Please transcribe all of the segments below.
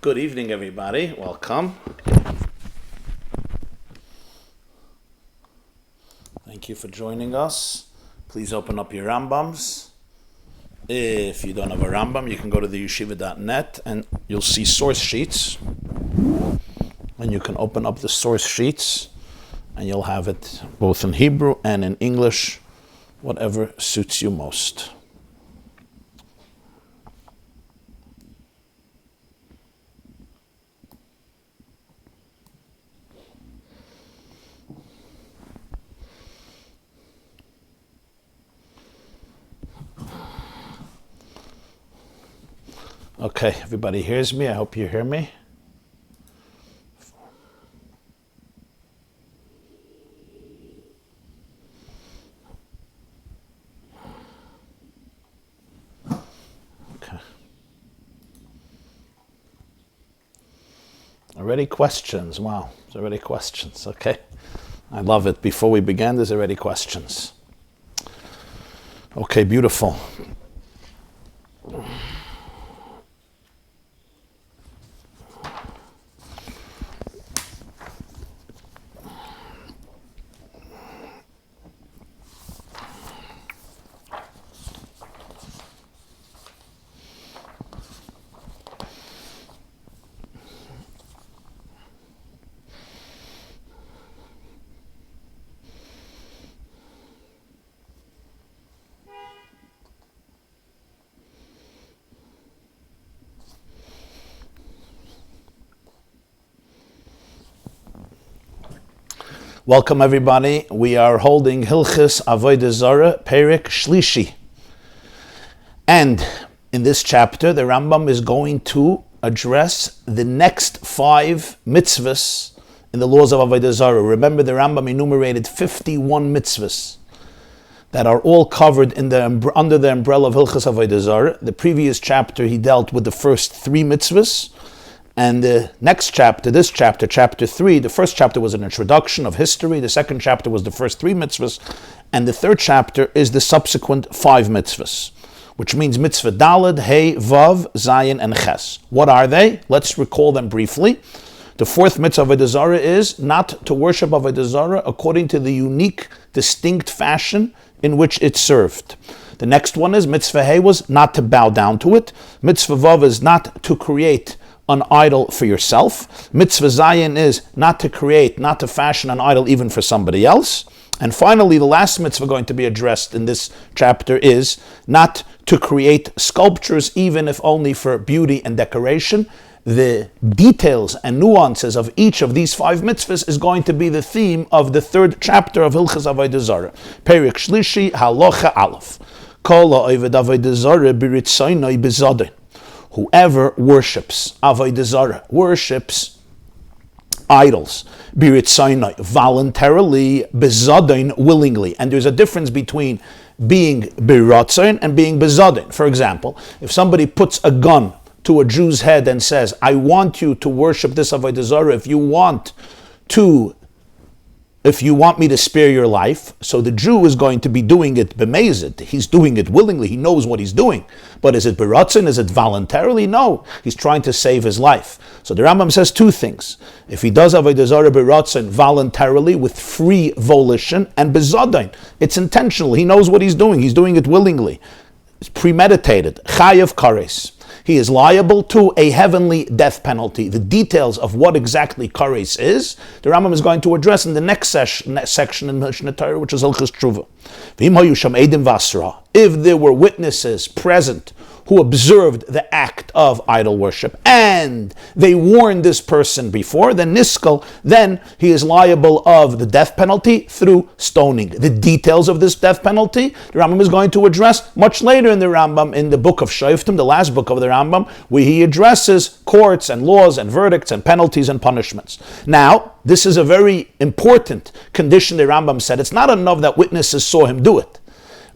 Good evening, everybody. Welcome. Thank you for joining us. Please open up your Rambams. If you don't have a Rambam, you can go to the yeshiva.net and you'll see source sheets. And you can open up the source sheets and you'll have it both in Hebrew and in English, whatever suits you most. Okay, everybody hears me. I hope you hear me. Okay. Already questions. Wow, there's already questions. Okay. I love it. Before we begin, there's already questions. Okay, beautiful. Welcome, everybody. We are holding Hilchis Avodah Zarah, Perek Shlishi. And in this chapter, the Rambam is going to address the next 5 mitzvahs in the laws of Avodah Zarah. Remember, the Rambam enumerated 51 mitzvahs that are all covered in under the umbrella of Hilchis Avodah Zarah. The previous chapter, he dealt with the first 3 mitzvahs. And the next chapter, this chapter, chapter 3, the first chapter was an introduction of history, the second chapter was the first 3 mitzvahs, and the third chapter is the subsequent 5 mitzvahs, which means mitzvah Daled, Hey, Vav, Zayin, and Ches. What are they? Let's recall them briefly. The 4th mitzvah of Avodah Zarah is not to worship Avodah Zarah according to the unique, distinct fashion in which it's served. The next one is mitzvah Hey was not to bow down to it. Mitzvah Vav is not to create an idol for yourself. Mitzvah Zayin is not to create, not to fashion an idol even for somebody else. And finally, the last mitzvah going to be addressed in this chapter is not to create sculptures, even if only for beauty and decoration. The details and nuances of each of these 5 mitzvahs is going to be the theme of the 3rd chapter of Hilchos Avodah Zarah. Perek Shlishi, Halacha Aleph. Kol ha'oved Avodah Zarah b'ritzaynai b'zadin. Whoever worships Avodah Zarah, worships idols, b'ritzaynai, voluntarily, bezadin, willingly. And there's a difference between being b'ratzayn and being bezadin. For example, if somebody puts a gun to a Jew's head and says, I want you to worship this Avodah Zarah, if you want me to spare your life, so the Jew is going to be doing it b'mezid. He's doing it willingly. He knows what he's doing. But is it b'ratzon? Is it voluntarily? No. He's trying to save his life. So the Rambam says 2 things. If he does Avodah Zarah b'ratzon voluntarily with free volition, and b'zadain, it's intentional. He knows what he's doing. He's doing it willingly. It's premeditated. Chayav kares. He is liable to a heavenly death penalty. The details of what exactly kares is, the Rambam is going to address in the next section in Mishnah Torah, which is Hilchos Tshuva. If there were witnesses present who observed the act of idol worship and they warned this person before, then niskal, then he is liable of the death penalty through stoning. The details of this death penalty, the Rambam is going to address much later in the Rambam, in the book of Shoftim, the last book of the Rambam, where he addresses courts and laws and verdicts and penalties and punishments. Now, this is a very important condition the Rambam said. It's not enough that witnesses saw him do it.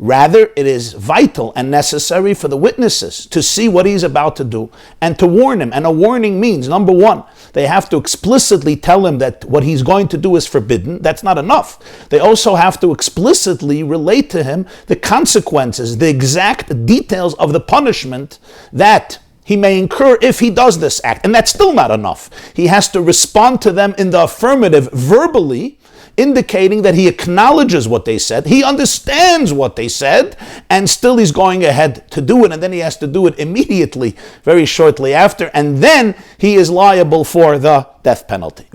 Rather, it is vital and necessary for the witnesses to see what he's about to do and to warn him. And a warning means, number 1, they have to explicitly tell him that what he's going to do is forbidden. That's not enough. They also have to explicitly relate to him the consequences, the exact details of the punishment that he may incur if he does this act. And that's still not enough. He has to respond to them in the affirmative verbally, indicating that he acknowledges what they said, he understands what they said, and still he's going ahead to do it, and then he has to do it immediately, very shortly after, and then he is liable for the death penalty.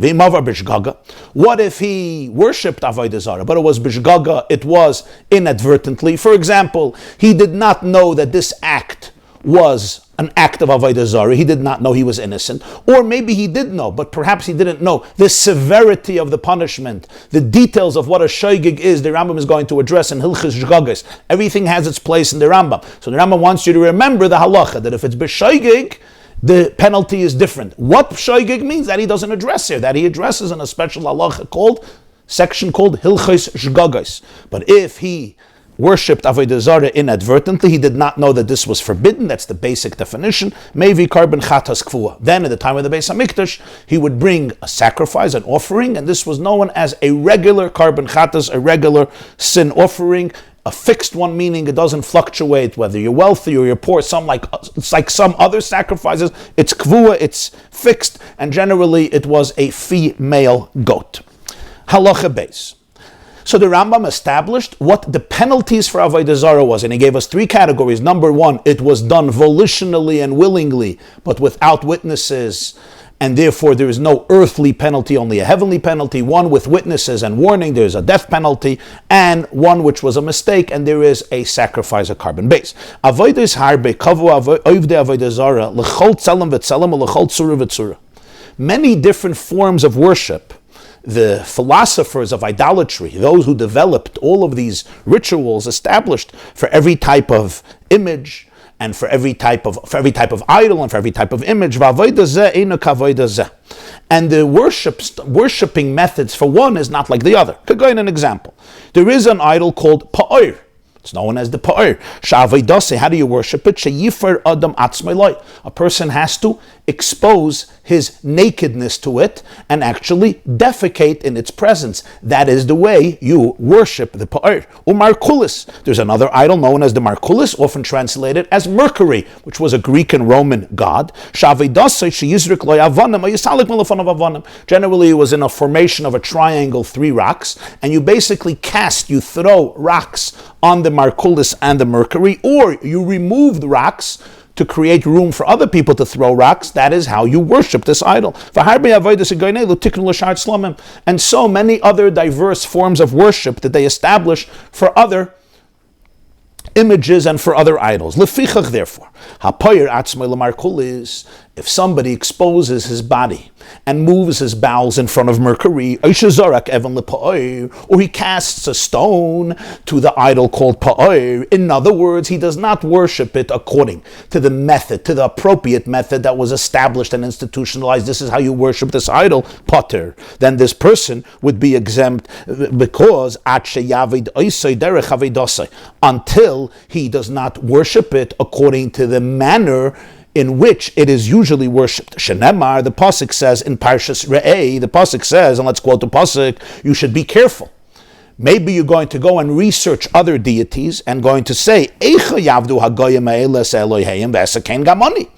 What if he worshipped Avodah Zarah, but it was bishgaga, it was inadvertently? For example, he did not know that this act was an act of Avodah Zarah. He did not know he was innocent. Or maybe he did know, but perhaps he didn't know the severity of the punishment, the details of what a shoygig is. The Rambam is going to address in Hilchos Shgagas. Everything has its place in the Rambam. So the Rambam wants you to remember the halacha, that if it's b'shoygig, the penalty is different. What shoygig means, that he doesn't address here, that he addresses in a special halacha section called Hilchos Shgagas. But if he worshipped Avodah Zarah inadvertently, he did not know that this was forbidden, that's the basic definition, maybe carbon chatas kfua. Then at the time of the Beis HaMikdash, he would bring a sacrifice, an offering, and this was known as a regular carbon chatas, a regular sin offering, a fixed one, meaning it doesn't fluctuate whether you're wealthy or you're poor. It's like some other sacrifices, it's kfua, it's fixed, and generally it was a female goat. Halacha beis. So the Rambam established what the penalties for Avodah Zarah was, and he gave us three categories. Number one, it was done volitionally and willingly, but without witnesses, and therefore there is no earthly penalty, only a heavenly penalty. One with witnesses and warning, there is a death penalty, and one which was a mistake, and there is a sacrifice, a carbon base. Avodah is harbe kavu Avodah Zarah l'chol tzelem v'tzelem l'chol tzura v'tzura. Many different forms of worship. The philosophers of idolatry, those who developed all of these rituals, established for every type of image and for every type of idol and for every type of image. And the worshiping methods for one is not like the other. Could go in an example. There is an idol called Pa'ir. It's known as the Pa'ir. How do you worship it? A person has to expose his nakedness to it and actually defecate in its presence. That is the way you worship the Pa'ir. Markulis. There's another idol known as the Markulis, often translated as Mercury, which was a Greek and Roman god. Generally, it was in a formation of a triangle, 3 rocks, and you basically throw rocks on the Markulis and the Mercury, or you remove the rocks to create room for other people to throw rocks. That is how you worship this idol. And so many other diverse forms of worship that they establish for other images and for other idols. Lefichach, therefore, if somebody exposes his body and moves his bowels in front of Mercury, or he casts a stone to the idol called Pa'ir, in other words, he does not worship it according to the method, to the appropriate method that was established and institutionalized. This is how you worship this idol, Pater. Then this person would be exempt because until he does not worship it according to the manner in which it is usually worshipped. Shenemar, the pasuk says in Parshas Re'eh, the pasuk says, and let's quote the pasuk, you should be careful. Maybe you're going to go and research other deities and going to say, Eicha yavdu hagoyim ha'eles Elohim v'esakein gamoni.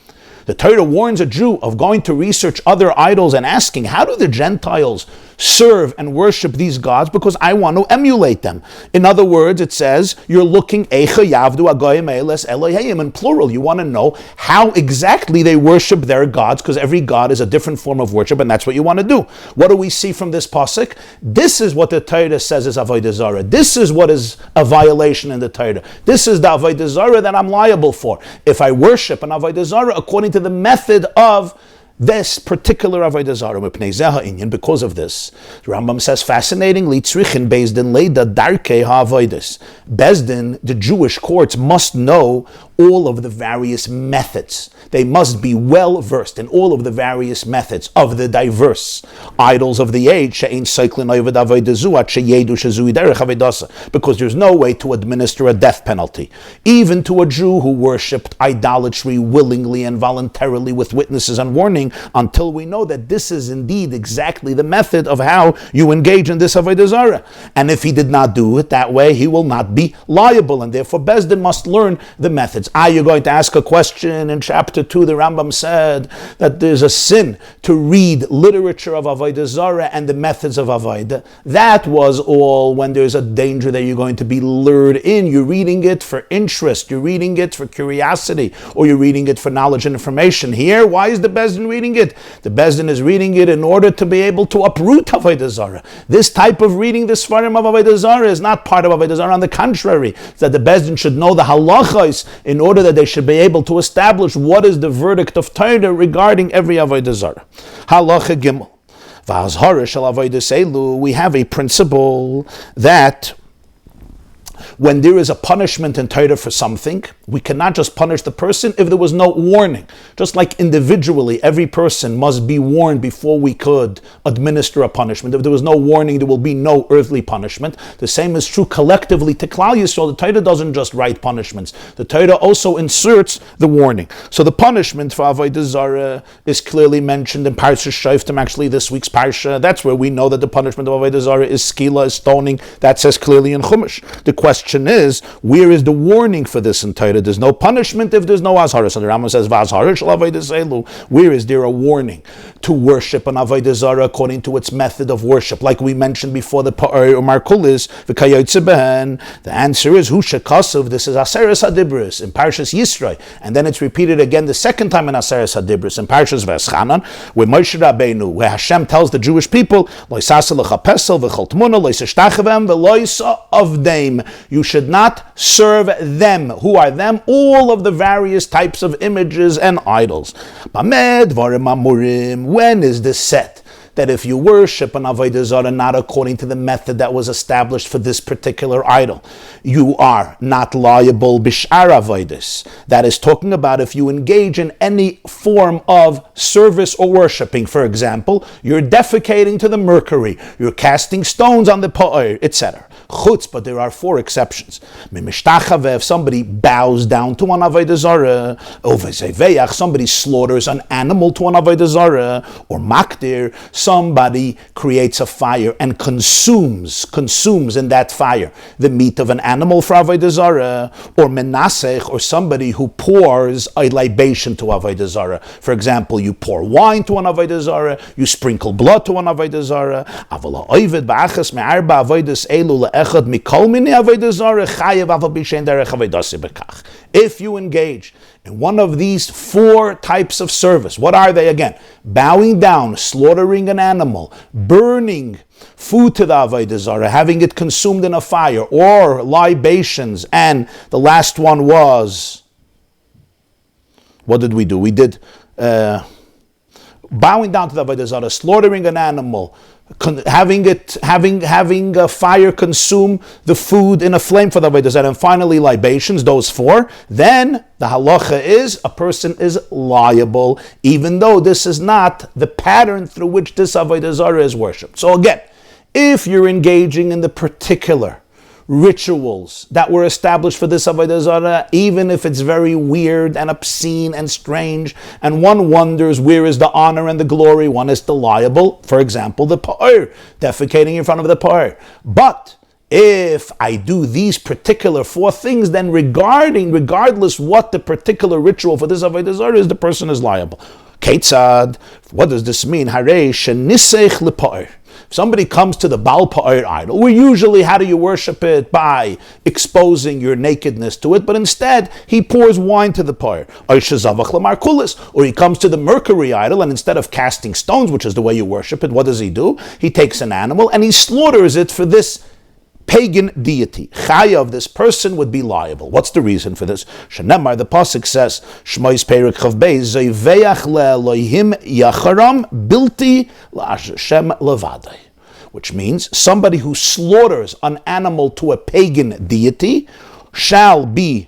The Torah warns a Jew of going to research other idols and asking, how do the Gentiles serve and worship these gods? Because I want to emulate them. In other words, it says, you're looking, Eicha yavdu hagoyim ha'eles Elohim, in plural. You want to know how exactly they worship their gods, because every god is a different form of worship, and that's what you want to do. What do we see from this pasuk? This is what the Torah says is Avodah Zarah. This is what is a violation in the Torah. This is the Avodah Zarah that I'm liable for. If I worship an Avodah Zarah according to the method of this particular Avodah Zarah, because of this, the Rambam says, fascinatingly, Tzrichin Bezdin Leida Darkei HaAvodas. Bezdin, the Jewish courts, must know all of the various methods. They must be well versed in all of the various methods of the diverse idols of the age, because there's no way to administer a death penalty, even to a Jew who worshipped idolatry willingly and voluntarily with witnesses and warning. worshipping until we know that this is indeed exactly the method of how you engage in this avodah zarah. And if he did not do it that way, he will not be liable, and therefore Beis Din must learn the methods. You're going to ask a question. In chapter 2, the Rambam said that there's a sin to read literature of avodah zarah and the methods of avodah. That was all when there's a danger that you're going to be lured in. You're reading it for interest, you're reading it for curiosity, or you're reading it for knowledge and information. Here, why is the Beis Din reading it? The Beis Din is reading it in order to be able to uproot avodah zarah. This type of reading the Sfarim of avodah zarah is not part of avodah zarah. On the contrary, it's that the Beis Din should know the halachos in order that they should be able to establish what is the verdict of Torah regarding every avodah zarah. Halacha Gimel. V'azhara shel avodas elu. We have a principle that when there is a punishment in Torah for something, we cannot just punish the person if there was no warning. Just like individually, every person must be warned before we could administer a punishment. If there was no warning, there will be no earthly punishment. The same is true collectively to Klal Yisrael. The Torah doesn't just write punishments. The Torah also inserts the warning. So the punishment for avodah zarah is clearly mentioned in Parshas Shoftim, actually this week's Parsha. That's where we know that the punishment of avodah zarah is skila, is stoning. That says clearly in Chumash. The question is, where is the warning for this in Torah? There's no punishment if there's no azhara. So the Rambam says, "V'azhara shel avodas elu." Where is there a warning to worship an avodah zarah according to its method of worship? Like we mentioned before, the pa'or or markulis, v'kayotze behen. The answer is, "Hu shekasav." This is Aseres Hadibros in Parshas Yisro, and then it's repeated again the second time in Aseres Hadibros in Parshas V'eschanan, where Moshe Rabbeinu, where Hashem tells the Jewish people, "Loisasa l'chapesel v'chol tmuna loisashtachavem v'loisa avdeim." You should not serve them. Who are them? All of the various types of images and idols. When is this set? That if you worship an avodah zarah not according to the method that was established for this particular idol, you are not liable b'shar avodas. That is talking about if you engage in any form of service or worshiping. For example, you're defecating to the mercury, you're casting stones on the pa'or, etc. Chutz, but there are 4 exceptions. If somebody bows down to an avodah zarah, somebody slaughters an animal to an avodah zarah, or makdir, somebody creates a fire and consumes in that fire the meat of an animal for avodah zarah, or menasech, or somebody who pours a libation to avodah zarah. For example, you pour wine to an avodah zarah, you sprinkle blood to an avodah zarah. If you engage in one of these 4 types of service, what are they again? Bowing down, slaughtering an animal, burning food to the avodah zarah, having it consumed in a fire, or libations, and the last one was, what did we do? We did bowing down to the avodah zarah, slaughtering an animal, having a fire consume the food in a flame for the avodah zarah, and finally libations, those 4, then the halacha is a person is liable, even though this is not the pattern through which this avodah zarah is worshipped. So again, if you're engaging in the particular rituals that were established for this avodah zarah, even if it's very weird and obscene and strange, and one wonders where is the honor and the glory, one is still liable. For example, the pa'or, defecating in front of the pa'or. But if I do these particular 4 things, then regardless what the particular ritual for this avodah zarah is, the person is liable. Ketzad, what does this mean? Harei shenisech lepa'or. If somebody comes to the Baal Pa'or idol, well, usually how do you worship it? By exposing your nakedness to it, but instead he pours wine to the Pa'or. Or he comes to the mercury idol, and instead of casting stones, which is the way you worship it, what does he do? He takes an animal and he slaughters it for this pagan deity. Chaya of this person would be liable. What's the reason for this? Shenemar, the pasuk says, Shmois Perek Chav Beis, Zoiveach le'Elohim yacharam bilti la'Hashem levadai. Which means somebody who slaughters an animal to a pagan deity shall be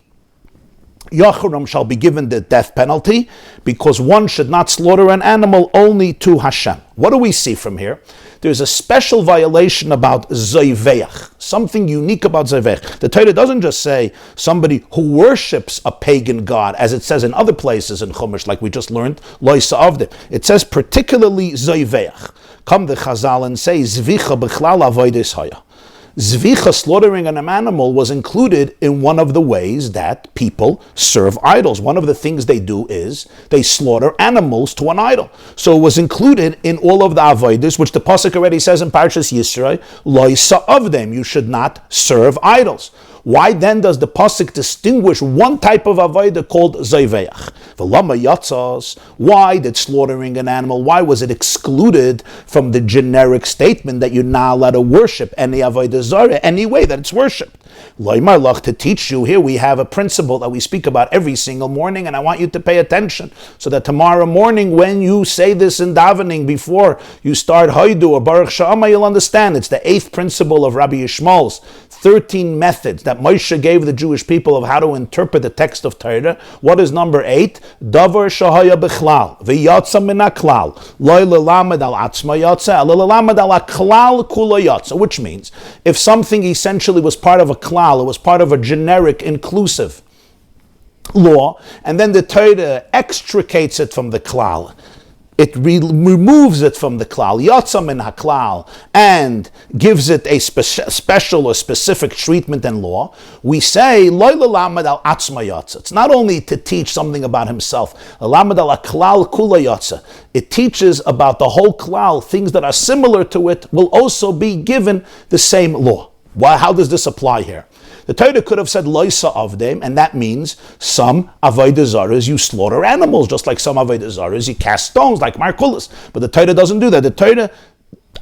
given the death penalty, because one should not slaughter an animal only to Hashem. What do we see from here? there's a special violation about zoiveach, something unique about zoiveach. The Torah doesn't just say somebody who worships a pagan god, as it says in other places in Chumash, like we just learned, loisa avdim. It says particularly zoiveach. Come the Chazal and say, zvicha b'chlal avodas haya. Zvicha, slaughtering an animal, was included in one of the ways that people serve idols. One of the things they do is they slaughter animals to an idol. So it was included in all of the avodas, which the pasuk already says in Parshas Yisro, loisa of them, you should not serve idols. Why then does the pasuk distinguish one type of avodah called zoiveach? V'lama yatzos. Why did slaughtering an animal, why was it excluded from the generic statement that you're not allowed to worship any avodah zarah any way that it's worshipped? Loimar lach, to teach you, here we have a principle that we speak about every single morning, and I want you to pay attention so that tomorrow morning when you say this in davening before you start Haidu or Baruch Sha'ama, you'll understand. It's the 8th principle of Rabbi Yishmael's 13 methods that Moshe gave the Jewish people of how to interpret the text of Torah. What is number 8? Davar shahaya b'chlal v'yatsa min ha'klal loy lelamed al atzma yatsa al lelamed al ha'klal kula yatsa, which means if something essentially was part of a klal, it was part of a generic inclusive law, and then the Torah extricates it from the klal. It removes it from the klal, yatsa min haklal, and gives it a special or specific treatment and law. We say, loy l'lamed al atzma yatsa. It's not only to teach something about himself. L'lamed al klal kula yatsa. It teaches about the whole klal. Things that are similar to it will also be given the same law. How does this apply here? The Torah could have said loisa of them, and that means some avodah zaras you slaughter animals, just like some avodah zaras you cast stones, like markulas. But the Torah doesn't do that. The Torah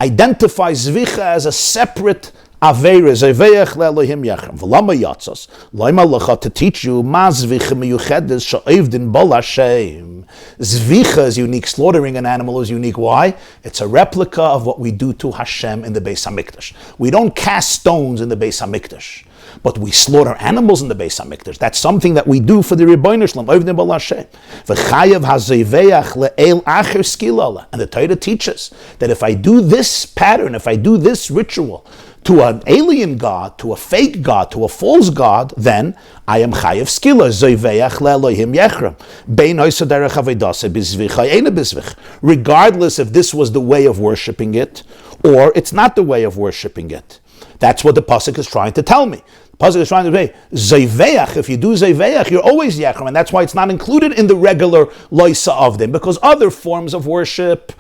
identifies zvicha as a separate aveira, zeveach le'elohim yechem. V'lama yatzos, loima lecha, to teach you ma zvicha miyuchedes sha'ivdin bol Hashem. Zvicha is unique. Slaughtering an animal is unique. Why? It's a replica of what we do to Hashem in the Beis Hamikdash. We don't cast stones in the Beis Hamikdash, but we slaughter animals in the Beis Hamikdash. That's something that we do for the Rebbeinu Shalom. V'chayav hazeveach le'el acher skilala. And the Torah teaches that if I do this pattern, if I do this ritual to an alien god, to a fake god, to a false god, then I am chayav skila, zoiveach le'elohim yechrem. Bein hoysa derech avedase bizvich, hayena bizvich. Regardless if this was the way of worshipping it, or it's not the way of worshipping it. That's what the pasuk is trying to tell me. The pasuk is trying to say, zoiveach, if you do zoiveach, you're always yechrem, and that's why it's not included in the regular loisa of them, because other forms of worship,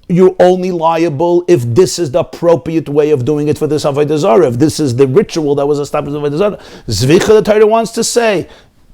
you're only liable if this is the appropriate way of doing it for this avodah zarah, if this is the ritual that was established in avodah zarah. Zvicha, the Torah wants to say,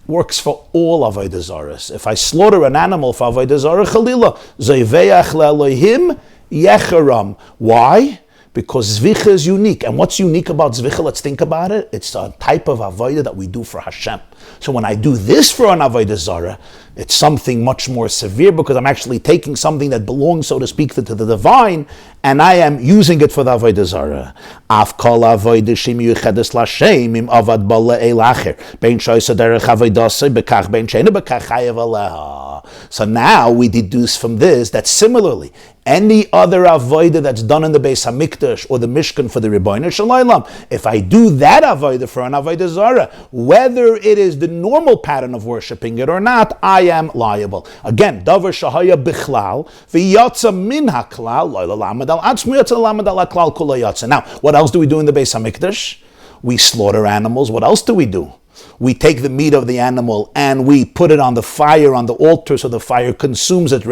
works for all avodah zarahs. If I slaughter an animal for avodah zarah, chalila, zoiveach le'elohim yecharam. Why? Because zvicha is unique. And what's unique about zvicha? Let's think about it. It's a type of avodah that we do for Hashem. So when I do this for an avodah zarah, it's something much more severe, because I'm actually taking something that belongs, so to speak, to the divine, and I am using it for the avodah zarah. Af kol avodah shem yuchedes l'Hashem im avad ba le'el acher bein shoysa derech avodasei bekach bein she'ena bekach chayav aleha. So now we deduce from this that similarly, any other avodah that's done in the Beis Hamikdash or the Mishkan for the Rebbeinu Shalom, if I do that avodah for an avodah zarah, whether it is the normal pattern of worshipping it or not, I am liable. Again, davar shahaya bichlal v'yatsa min haklal lo l'lamed al atzmu yatsa l'lamed al haklal kula yatsa. Now, what else do we do in the Beis Hamikdash? We slaughter animals. What else do we do? We take the meat of the animal and we put it on the fire, on the altar, so the fire consumes it.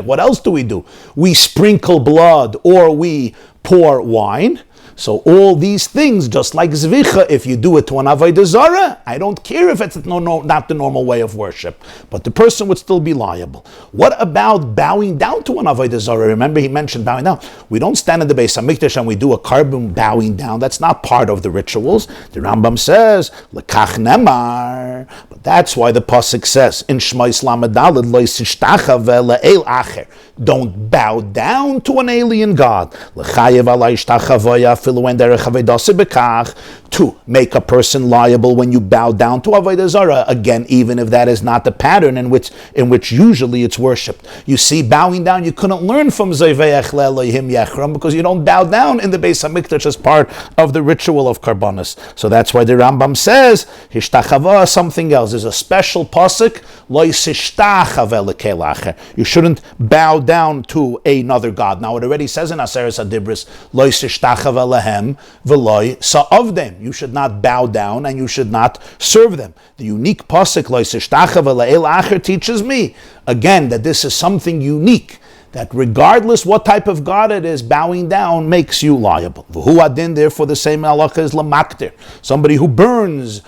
What else do we do? We sprinkle blood, or we pour wine. So all these things, just like zvicha, if you do it to an avodah zarah, I don't care if it's not the normal way of worship, but the person would still be liable. What about bowing down to an avodah zarah? Remember, he mentioned bowing down. We don't stand in the Beis Hamikdash and we do a carbon bowing down. That's not part of the rituals. The Rambam says, lekach nemar. But that's why the pasuk says, in Shmos Lamed Daled, lo yisishtacha ve'le'el acher. Don't bow down to an alien god. L'chayev alay ishtachavoya to make a person liable when you bow down to Avodah Zarah. Again, even if that is not the pattern in which usually it's worshipped. You see, bowing down, you couldn't learn from Zayveach Le'Elohim Yechram because you don't bow down in the Beis HaMikdash as part of the ritual of Karbanos. So that's why the Rambam says, Hishtachava, something else. There's a special pasuk, Lo yisishtachava lekel acher. You shouldn't bow down to another God. Now it already says in Aseret HaDibros, Lo yisishtachava lehem v'lo sa'avdem. You should not bow down and you should not serve them. The unique pasuk, Lo yisishtachava le'el acher, teaches me, again, that this is something unique, that regardless what type of God it is, bowing down makes you liable. V'hu adin, therefore the same halacha is lamakter, somebody who burns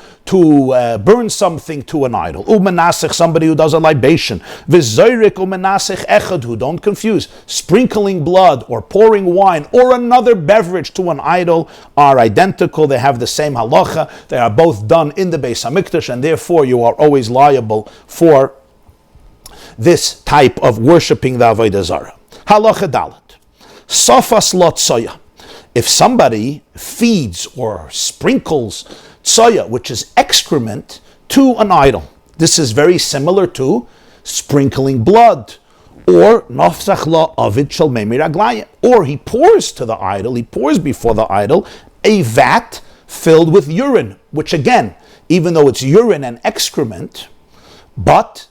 something to an idol. Umenasech, somebody who does a libation. V'zoyrek umenasech echadu, don't confuse. Sprinkling blood or pouring wine or another beverage to an idol are identical. They have the same halacha. They are both done in the Beis HaMikdash, and therefore you are always liable for this type of worshipping the Avodah Zarah. Halacha Dalet. Sofas lo tsoya. If somebody feeds or sprinkles tsoya, which is excrement, to an idol, this is very similar to sprinkling blood, or nafsach lo avid shel mei miraglayim, or he pours to the idol, he pours before the idol a vat filled with urine, which again, even though it's urine and excrement, but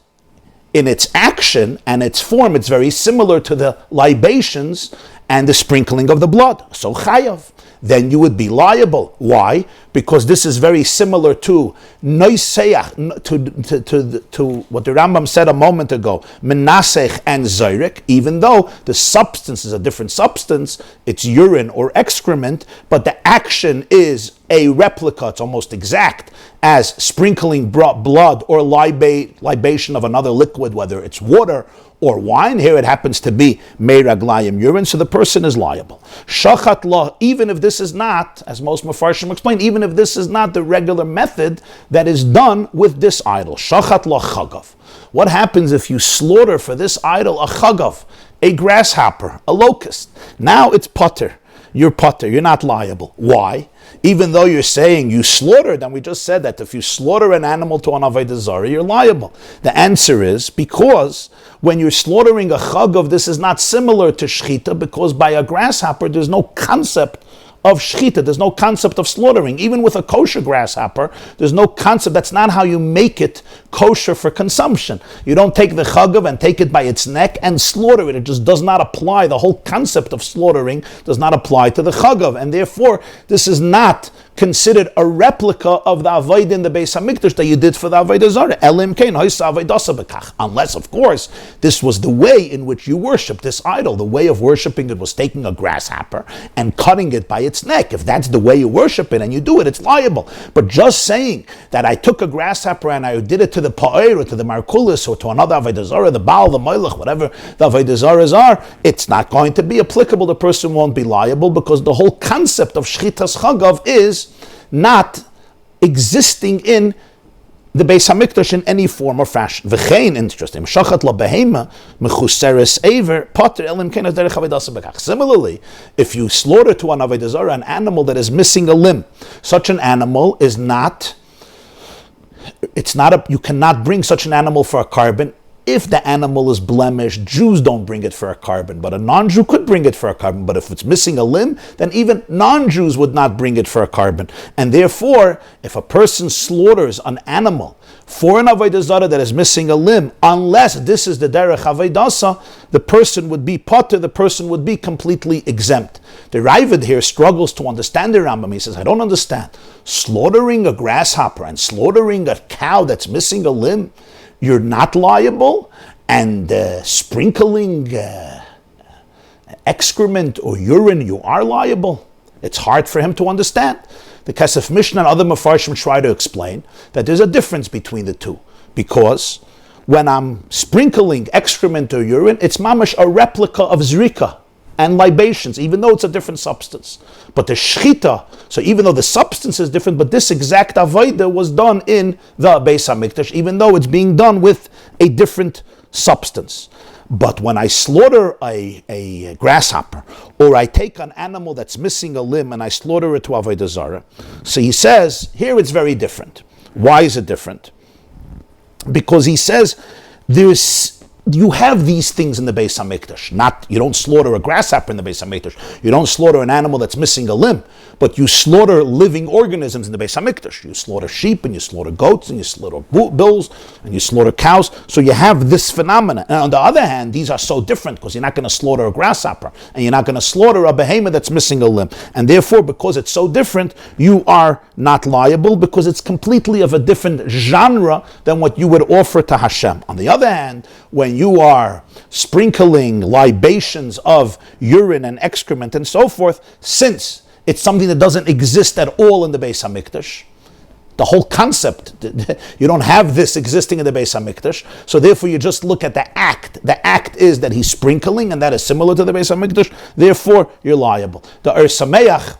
in its action and its form, it's very similar to the libations and the sprinkling of the blood. So chayav. Then you would be liable. Why? Because this is very similar to noiseach, to what the Rambam said a moment ago, menasech and zayrek, even though the substance is a different substance, it's urine or excrement, but the action is a replica, it's almost exact, as sprinkling blood or libation of another liquid, whether it's water or wine. Here it happens to be meiraglayim, urine, so the person is liable. Shachat lo, even if this is not, as most Mefarshim explain, even if this is not the regular method that is done with this idol. Shachat lo chagav. What happens if you slaughter for this idol a chagav, a grasshopper, a locust? Now it's potter. You're potter, you're not liable. Why? Even though you're saying you slaughtered, and we just said that if you slaughter an animal to an Avodah Zarah, you're liable. The answer is because when you're slaughtering a chagav, this is not similar to shchita, because by a grasshopper, there's no concept of shchita, there's no concept of slaughtering. Even with a kosher grasshopper, there's no concept. That's not how you make it kosher for consumption. You don't take the chagav and take it by its neck and slaughter it. It just does not apply. The whole concept of slaughtering does not apply to the chagav, and therefore this is not considered a replica of the avodah in the Beis HaMikdash that you did for the Avodah Zarah. Elim kein hoisa avodah bekach. Unless, of course, this was the way in which you worshipped this idol. The way of worshipping it was taking a grasshopper and cutting it by its neck. If that's the way you worship it and you do it, it's liable. But just saying that I took a grasshopper and I did it to the pa'er or to the markulis or to another Avodah Zarah, the Baal, the Moilach, whatever the Avodah Zarahs are, it's not going to be applicable. The person won't be liable because the whole concept of Shchitas Chagav is not existing in the Beis HaMikdash in any form or fashion. V'chein, interesting. Shachat la behema mechuseres aver potter elim kein derech avodas bekach. Similarly, if you slaughter to an Avodah Zarah an animal that is missing a limb, such an animal is not. You cannot bring such an animal for a carbon. If the animal is blemished, Jews don't bring it for a carbon, but a non-Jew could bring it for a carbon. But if it's missing a limb, then even non-Jews would not bring it for a carbon. And therefore, if a person slaughters an animal for an Avodah Zarah that is missing a limb, unless this is the derech Avodah, the person would be potter, the person would be completely exempt. The Ravid here struggles to understand the Rambam. He says, I don't understand. Slaughtering a grasshopper and slaughtering a cow that's missing a limb, you're not liable, and sprinkling excrement or urine, you are liable. It's hard for him to understand. The Kesef Mishnah and other Mefarshim try to explain that there's a difference between the two, because when I'm sprinkling excrement or urine, it's mamash a replica of zrika and libations, even though it's a different substance. But the shchita, so even though the substance is different, but this exact avodah was done in the Beis HaMikdash, even though it's being done with a different substance. But when I slaughter a grasshopper, or I take an animal that's missing a limb and I slaughter it to Avodah Zarah, so he says, here it's very different. Why is it different? Because he says, you have these things in the Beis HaMikdash. You don't slaughter a grasshopper in the Beis HaMikdash. You don't slaughter an animal that's missing a limb, but you slaughter living organisms in the Beis HaMikdash. You slaughter sheep, and you slaughter goats, and you slaughter bulls, and you slaughter cows. So you have this phenomenon. And on the other hand, these are so different because you're not going to slaughter a grasshopper, and you're not going to slaughter a behemoth that's missing a limb. And therefore, because it's so different, you are not liable because it's completely of a different genre than what you would offer to Hashem. On the other hand, when you are sprinkling libations of urine and excrement and so forth, since it's something that doesn't exist at all in the Beis HaMikdash, the whole concept, you don't have this existing in the Beis HaMikdash, so therefore you just look at the act. The act is that he's sprinkling, and that is similar to the Beis HaMikdash, therefore you're liable. The Sameach,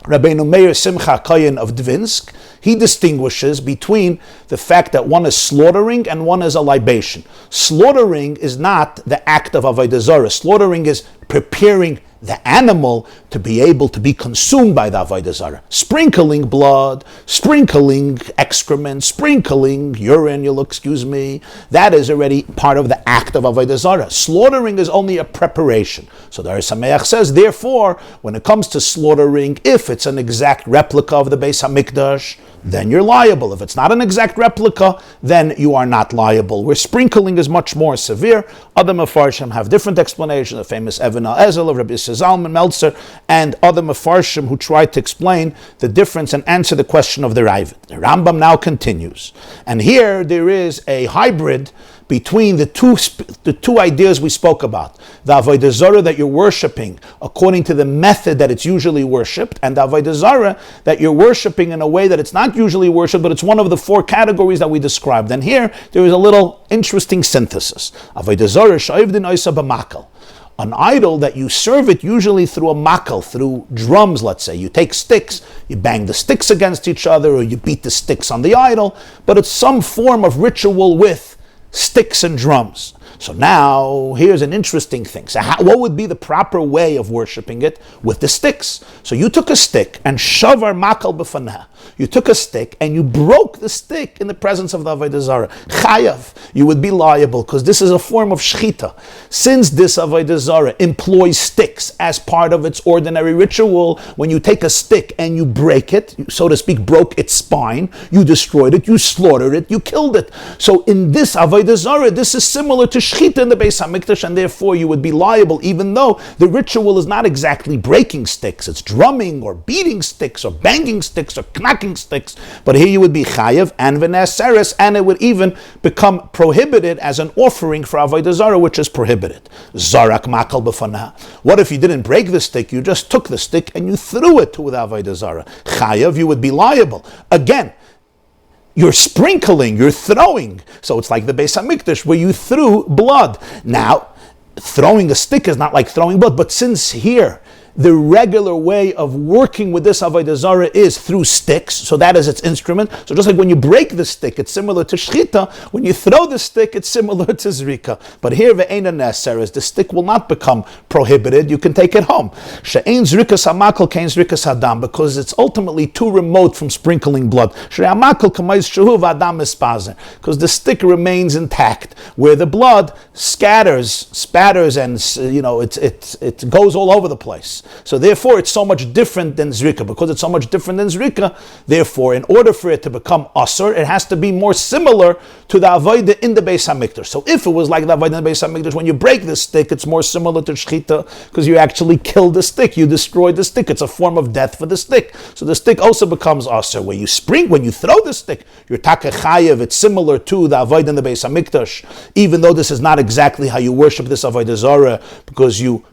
Rabbeinu Meir Simcha Kohen of Dvinsk, he distinguishes between the fact that one is slaughtering and one is a libation. Slaughtering is not the act of Avodah Zarah. Slaughtering is preparing the animal to be able to be consumed by the Avodah Zarah. Sprinkling blood, sprinkling excrement, sprinkling urine, that is already part of the act of Avodah Zarah. Slaughtering is only a preparation. So the Sameach says, therefore, when it comes to slaughtering, if it's an exact replica of the Beis HaMikdash, then you're liable. If it's not an exact replica, then you are not liable. Where sprinkling is much more severe. Other Mefarshim have different explanations. The famous Even HaEzel of Rabbi Zalman Meltzer and other Mefarshim who tried to explain the difference and answer the question of the Ravid. The Rambam now continues. And here there is a hybrid between the two ideas we spoke about. The Avodah Zarah that you're worshipping according to the method that it's usually worshipped, and the Avodah Zarah that you're worshipping in a way that it's not usually worshipped, but it's one of the four categories that we described. And here there is a little interesting synthesis. Avodah Zarah sha'ivdin oisa b'makal. An idol that you serve it usually through a makal, through drums, let's say. You take sticks, you bang the sticks against each other, or you beat the sticks on the idol, but it's some form of ritual with sticks and drums. So now, here's an interesting thing. So what would be the proper way of worshipping it? With the sticks. So you took a stick and shavar makal b'faneh. You took a stick and you broke the stick in the presence of the Avodah Zarah. Chayav, you would be liable because this is a form of shchita. Since this Avodah Zarah employs sticks as part of its ordinary ritual, when you take a stick and you break it, so to speak, broke its spine, you destroyed it, you slaughtered it, you killed it. So in this Avodah Zarah, this is similar to shchita in the Beis HaMikdash, and therefore you would be liable, even though the ritual is not exactly breaking sticks. It's drumming or beating sticks or banging sticks or knocking sticks. But here you would be chayav and v'neseres, and it would even become prohibited as an offering for Avodah Zarah, which is prohibited. Zarak makal b'fanah. What if you didn't break the stick? You just took the stick and you threw it to the Avodah Zarah. Chayav, you would be liable. Again, you're sprinkling, you're throwing. So it's like the Beis HaMikdash where you threw blood. Now, throwing a stick is not like throwing blood, but since here the regular way of working with this Avodah Zarah is through sticks, so that is its instrument. So just like when you break the stick, it's similar to shchita. When you throw the stick, it's similar to zrika. But here, ve'ena neseres, the stick will not become prohibited. You can take it home. She'ein zrikas hamakal kein zrikas hadam, because it's ultimately too remote from sprinkling blood. She'amakal kamais shehu v'adam ispazer, because the stick remains intact, where the blood spatters, and it goes all over the place. So therefore, it's so much different than zrika. Because it's so much different than zrika, therefore, in order for it to become asur, it has to be more similar to the avodah in the Beis HaMikdash. So if it was like the avodah in the Beis HaMikdash, when you break the stick, it's more similar to shchita, because you actually killed the stick, you destroyed the stick. It's a form of death for the stick. So the stick also becomes asur. When you throw the stick, you're takechayev. It's similar to the avodah in the Beis HaMikdash, even though this is not exactly how you worship this avodah zarah, because you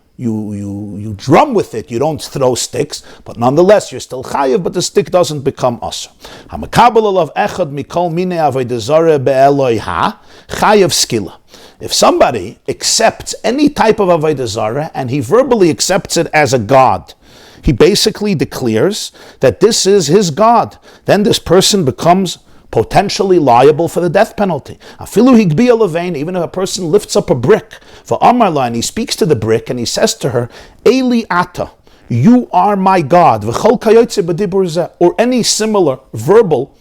drum with it, you don't throw sticks, but nonetheless you're still chayiv, but the stick doesn't become asur. Hamakabel alav echad mikol minei avodah zarah be'eloha chayiv skila. If somebody accepts any type of avodah zarah and he verbally accepts it as a god, he basically declares that this is his god, then this person becomes potentially liable for the death penalty. Even if a person lifts up a brick, for Amarla, and he speaks to the brick and he says to her, Eli Ata, you are my God, or any similar verbal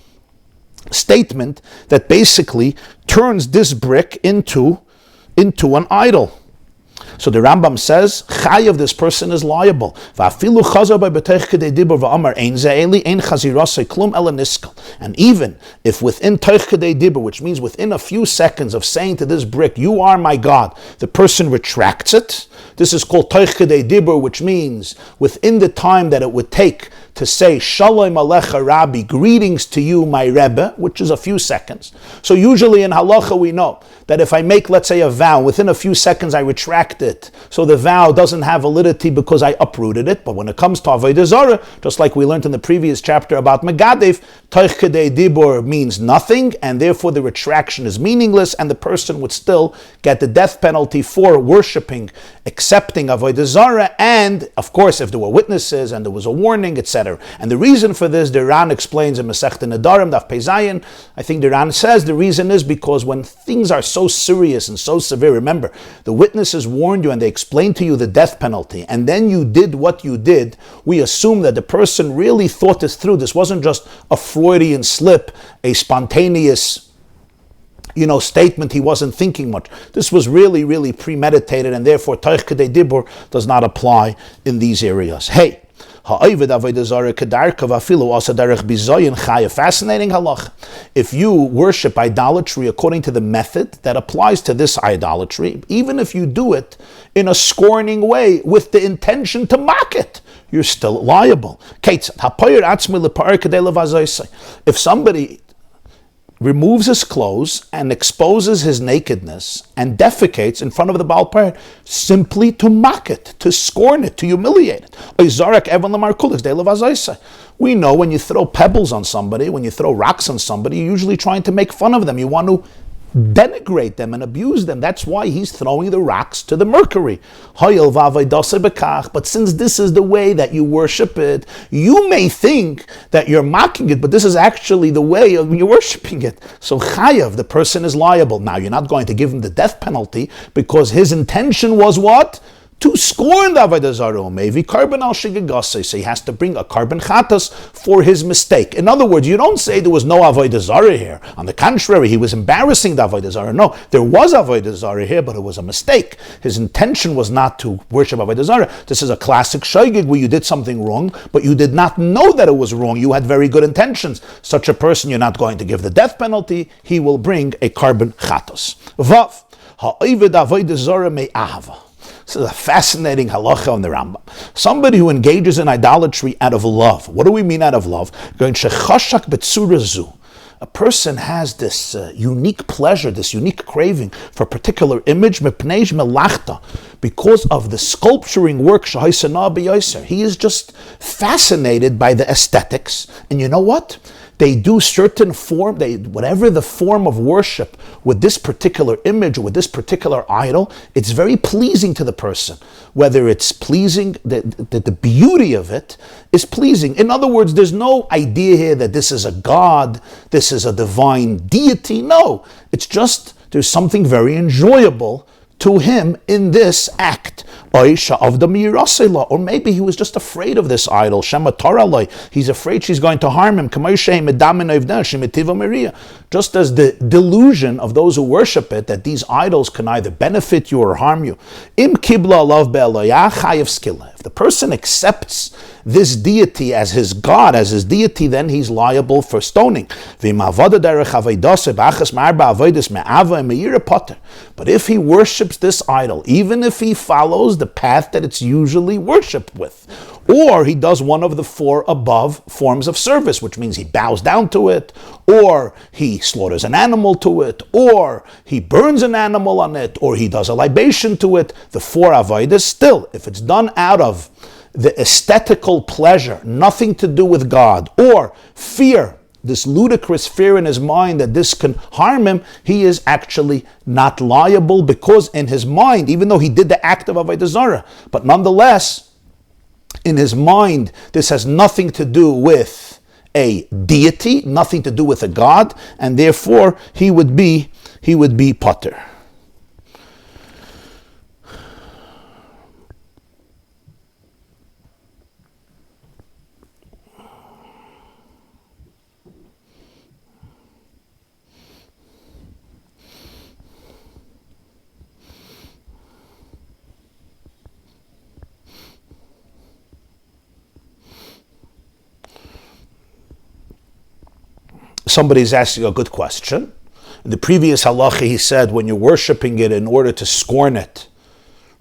statement that basically turns this brick into an idol. So the Rambam says, Chayav, this person is liable. And even if within Teich Kedei Dibur, which means within a few seconds of saying to this brick, you are my God, the person retracts it. This is called Teich Kedei Dibur, which means within the time that it would take to say, Shalom Alecha Rabbi, greetings to you, my Rebbe, which is a few seconds. So usually in halacha we know that if I make, let's say, a vow, within a few seconds I retract it. So the vow doesn't have validity because I uprooted it. But when it comes to Avodah Zarah, just like we learned in the previous chapter about Megadev, Teich Kedei Dibur means nothing, and therefore the retraction is meaningless, and the person would still get the death penalty for worshipping, accepting Avodah Zarah, and of course if there were witnesses and there was a warning, etc. And the reason for this, the Ran explains in Masechta Nedarim, Daf Pei Zayin. I think the Ran says the reason is because when things are so serious and so severe, remember, the witnesses warned you and they explained to you the death penalty, and then you did what you did, we assume that the person really thought this through. This wasn't just a Freudian slip, a spontaneous statement. He wasn't thinking much. This was really, really premeditated, and therefore Teich Kedei Dibur does not apply in these areas. Hey, fascinating halach. If you worship idolatry according to the method that applies to this idolatry, even if you do it in a scorning way with the intention to mock it, you're still liable. If somebody removes his clothes and exposes his nakedness and defecates in front of the Baal Payar simply to mock it, to scorn it, to humiliate it. We know when you throw pebbles on somebody, when you throw rocks on somebody, you're usually trying to make fun of them. You want to denigrate them and abuse them. That's why he's throwing the rocks to the Mercury. But since this is the way that you worship it, you may think that you're mocking it, but this is actually the way of you worshiping it. So Chayav, the person is liable. Now, you're not going to give him the death penalty because his intention was what? To scorn the Avodah Zarah, maybe carbon al shigagase, so he has to bring a carbon chatas for his mistake. In other words, you don't say there was no Avodah Zarah here. On the contrary, he was embarrassing the Avodah Zarah. No, there was Avodah Zarah here, but it was a mistake. His intention was not to worship Avodah Zarah. This is a classic shaygig where you did something wrong, but you did not know that it was wrong. You had very good intentions. Such a person, you're not going to give the death penalty. He will bring a carbon chatas. Vav, ha'ovid Avodah Zarah me'ahava. This is a fascinating halacha in the Rambam. Somebody who engages in idolatry out of love. What do we mean out of love? A person has this unique pleasure, this unique craving for a particular image, because of the sculpturing work. He is just fascinated by the aesthetics. And you know what? They do certain form, whatever the form of worship with this particular image or with this particular idol, it's very pleasing to the person. Whether it's pleasing, the beauty of it is pleasing. In other words, there's no idea here that this is a god, this is a divine deity. No, it's just there's something very enjoyable to him in this act. Or maybe he was just afraid of this idol. He's afraid she's going to harm him. Just as the delusion of those who worship it, that these idols can either benefit you or harm you. If the person accepts this deity as his God, as his deity, then he's liable for stoning. But if he worships this idol, even if he follows the path that it's usually worshipped with, or he does one of the four above forms of service, which means he bows down to it, or he slaughters an animal to it, or he burns an animal on it, or he does a libation to it, the four avodas, still, if it's done out of the aesthetical pleasure, nothing to do with God, or fear, this ludicrous fear in his mind that this can harm him, he is actually not liable, because in his mind, even though he did the act of Avodah Zarah, but nonetheless, in his mind, this has nothing to do with a deity, nothing to do with a god, and therefore he would be pater. Somebody's asking a good question. In the previous halacha, he said, when you're worshiping it in order to scorn it,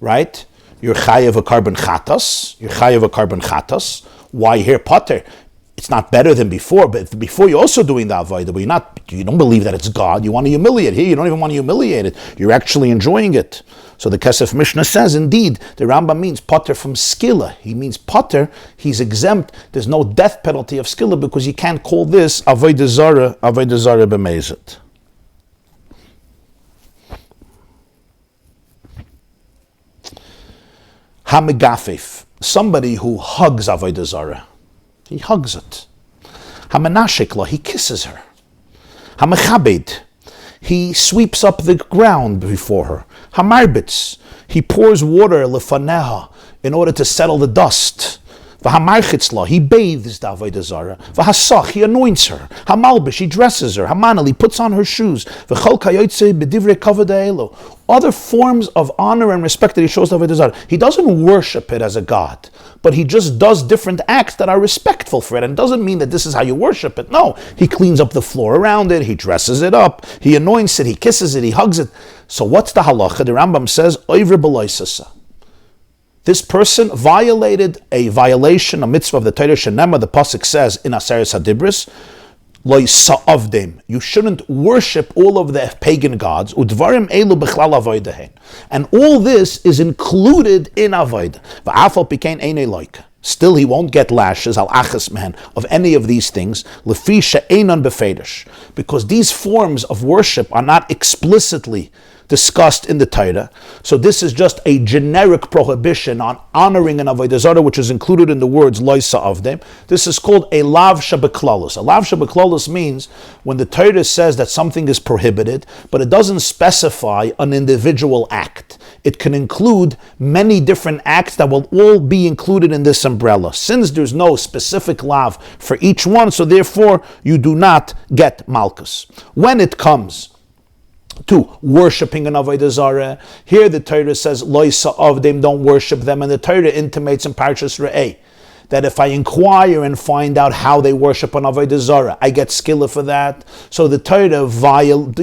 right? You're chayev a carbon chatas. You're chayev a carbon chatas. Why here pater? It's not better than before, but before you're also doing the avodah, but you don't believe that it's God. You want to humiliate. Here, you don't even want to humiliate it. You're actually enjoying it. So the Kesef Mishnah says, indeed, the Rambam means pater from skilla. He means pater, he's exempt. There's no death penalty of skilla because you can't call this avodah zara b'mezit. Hamegafif, somebody who hugs avodah zara. He hugs it. Hamenashikla, he kisses her. Hamechabed, he sweeps up the ground before her. Hamarbitz, he pours water lefaneha in order to settle the dust. V'hamarchitzla, he bathes the avodah zara. V'hasach, he anoints her. Hamalbish, he dresses her. Hamanal, he puts on her shoes. V'chol kayotze b'divrei kavod ha'elo. Other forms of honor and respect that he shows to avodah zara. He doesn't worship it as a god, but he just does different acts that are respectful for it, and doesn't mean that this is how you worship it. No, he cleans up the floor around it, he dresses it up, he anoints it, he kisses it, he hugs it. So what's the halacha? The Rambam says, oivre b'loisasa. This person violated a mitzvah of the Torah. Shenema, the pasuk says in Aseres Hadibris, lo yisa'avdem. You shouldn't worship all of the pagan gods. Udvarim elu b'chlal avodahen. And all this is included in avodah. Va'afal pikein einei loika. Still, he won't get lashes al achas man of any of these things. Lefi she'einon befedish, because these forms of worship are not explicitly discussed in the Torah. So this is just a generic prohibition on honoring an avodah zarah, which is included in the words loisa avdem. This is called a lav shabeklalus. A lav shabeklalus means when the Torah says that something is prohibited, but it doesn't specify an individual act. It can include many different acts that will all be included in this umbrella. Since there's no specific lav for each one, so therefore you do not get malchus. When it comes to worshipping an avodah zarah, here the Torah says loisa avdem, don't worship them, and the Torah intimates in Parshas Re'eh that if I inquire and find out how they worship an avodah zarah, I get skilla for that. So the Torah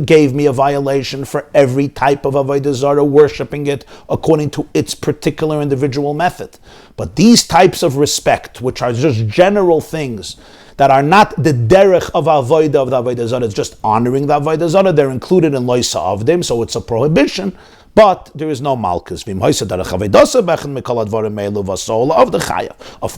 gave me a violation for every type of avodah zarah, worshipping it according to its particular individual method. But these types of respect, which are just general things that are not the derech of avodah of the avodah zarah, it's just honoring the avodah zarah, they're included in loisa avdem, so it's a prohibition, but there is no malchus. Of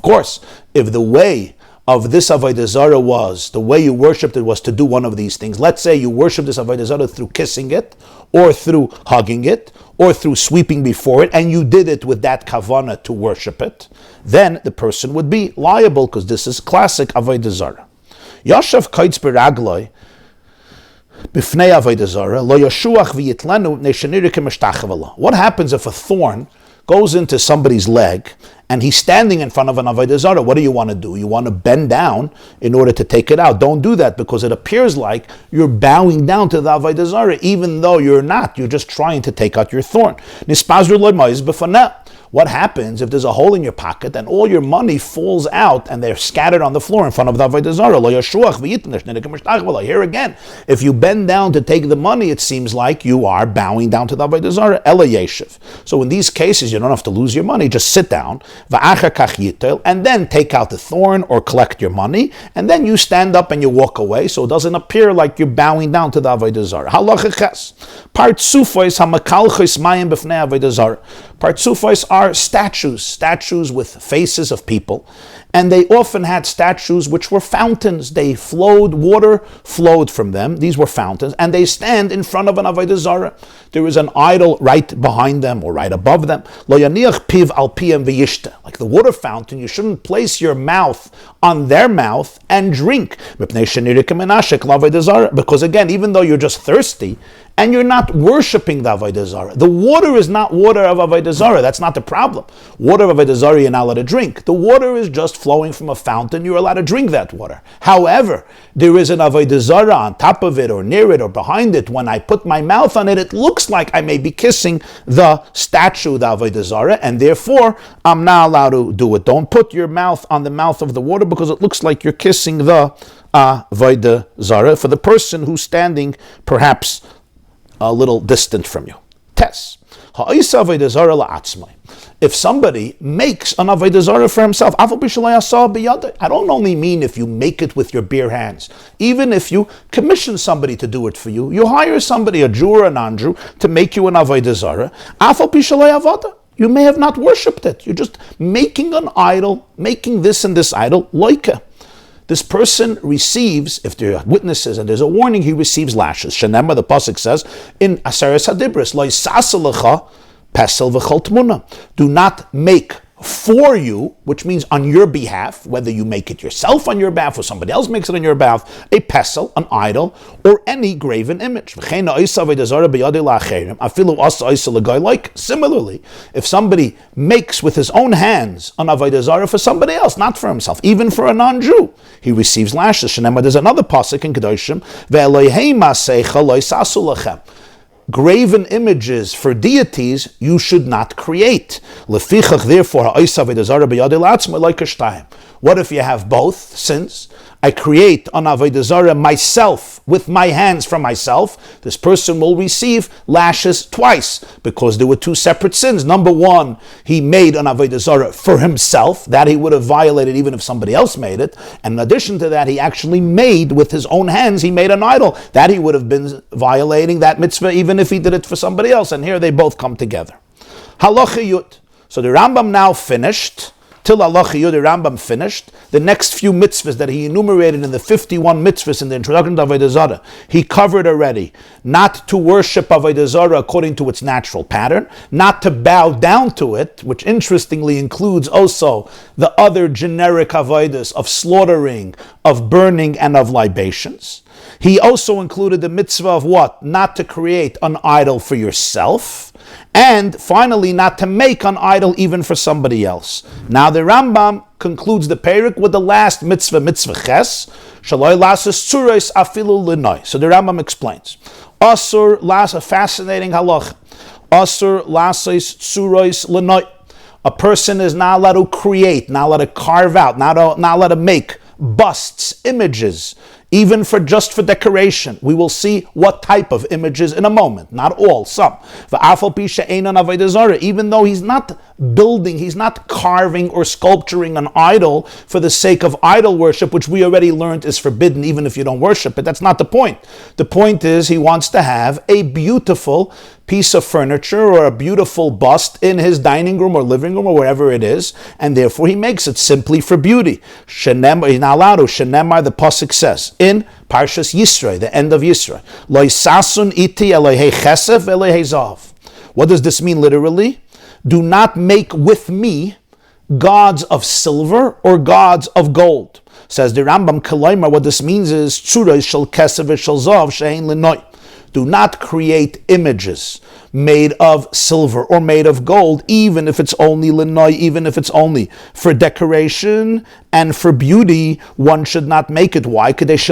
course, if the way of this avodah zarah was, the way you worshipped it was to do one of these things. Let's say you worship this avodah zarah through kissing it, or through hugging it, or through sweeping before it, and you did it with that kavana to worship it, then the person would be liable, because this is classic avodah zarah. Yashav kaitz beragloi b'fnei avodah zarah lo yashuach v'yitlenu nesheniri k'meshtachavela. What happens if a thorn goes into somebody's leg and he's standing in front of an avodah zarah? What do you want to do? You want to bend down in order to take it out. Don't do that, because it appears like you're bowing down to the avodah zarah, even though you're not. You're just trying to take out your thorn. Nispazru lo'maiz b'faneh. What happens if there's a hole in your pocket and all your money falls out and they're scattered on the floor in front of the avodah zarah? Here again, if you bend down to take the money, it seems like you are bowing down to the avodah zarah. Ela yeshiv. So in these cases, you don't have to lose your money. Just sit down, and then take out the thorn or collect your money, and then you stand up and you walk away, so it doesn't appear like you're bowing down to the avodah zarah. Halacha ches. Partsufos hamakalchos mayim b'fnei avodah zarah. Partsufos are statues with faces of people, And they often had statues which were fountains. They flowed, water flowed from them. These were fountains. And they stand in front of an Avodah Zarah. There is an idol right behind them or right above them. Lo yaniach piv al piyem v'yishta. Like the water fountain, you shouldn't place your mouth on their mouth and drink. Because again, even though you're just thirsty, and you're not worshipping the Avodah Zarah. The water is not water of Avodah Zarah. That's not the problem. Water of Avodah Zarah you're not allowed to drink. The water is just flowing from a fountain. You're allowed to drink that water. However, there is an Avodah Zarah on top of it or near it or behind it. When I put my mouth on it, it looks like I may be kissing the statue, the Avodah Zarah, and therefore I'm not allowed to do it. Don't put your mouth on the mouth of the water because it looks like you're kissing the Avodah Zarah for the person who's standing perhaps a little distant from you. Tess. If somebody makes an Avodah Zarah for himself, I don't only mean if you make it with your bare hands. Even if you commission somebody to do it for you, you hire somebody, a Jew or a non-Jew, to make you an Avodah Zarah, you may have not worshipped it. You're just making an idol, making this and this idol loika. This person receives, if there are witnesses and there's a warning, he receives lashes. Shenema, the pasuk says in Aseres Hadibros, Lo yisasa lecha pesel v'chol tmuna. Do not make for you, which means on your behalf, whether you make it yourself on your behalf or somebody else makes it on your behalf, a pesel, an idol, or any graven image. Similarly, if somebody makes with his own hands an Avodah Zarah for somebody else, not for himself, even for a non-Jew, he receives lashes. There's another pasuk in Kedoshim, graven images for deities you should not create. Therefore, what if you have both sins? I create an Avodah Zarah myself with my hands for myself. This person will receive lashes twice because there were two separate sins. Number one, he made an Avodah Zarah for himself. That he would have violated even if somebody else made it. And in addition to that, he actually made with his own hands, he made an idol. That he would have been violating that mitzvah even if he did it for somebody else. And here they both come together. Halacha Yud. So the Rambam now finished. Till Halacha Yud, the Rambam finished. The next few mitzvahs that he enumerated in the 51 mitzvahs in the introduction to Avodah Zarah, he covered already. Not to worship Avodah Zarah according to its natural pattern, not to bow down to it, which interestingly includes also the other generic avodas of slaughtering, of burning, and of libations. He also included the mitzvah of what? Not to create an idol for yourself. And finally, not to make an idol even for somebody else. Now the Rambam concludes the Perek with the last mitzvah, mitzvah ches, shaloi lasas tzuros afilu l'noi. So the Rambam explains. Asur las, a fascinating halacha. Asur lasas tzuros l'noi. A person is not allowed to create, not allowed to carve out, not allowed to make busts, images, even just for decoration. We will see what type of images in a moment. Not all, some. Even though he's not building, he's not carving or sculpturing an idol for the sake of idol worship, which we already learned is forbidden even if you don't worship it. That's not the point. The point is he wants to have a beautiful piece of furniture or a beautiful bust in his dining room or living room or wherever it is, and therefore he makes it simply for beauty. He's not allowed to. Shenemar, the pasuk says in Parshas Yisro, the end of Yisro, Lo sasun iti Elohei chesef Elohei zav. What does this mean literally? Do not make with me gods of silver or gods of gold. Says the Rambam Kalaimar, what this means is tzuros shel kesef v'shel zav she'ein l'noi. Do not create images made of silver or made of gold, even if it's only linoi, even if it's only for decoration and for beauty. One should not make it. Why? Because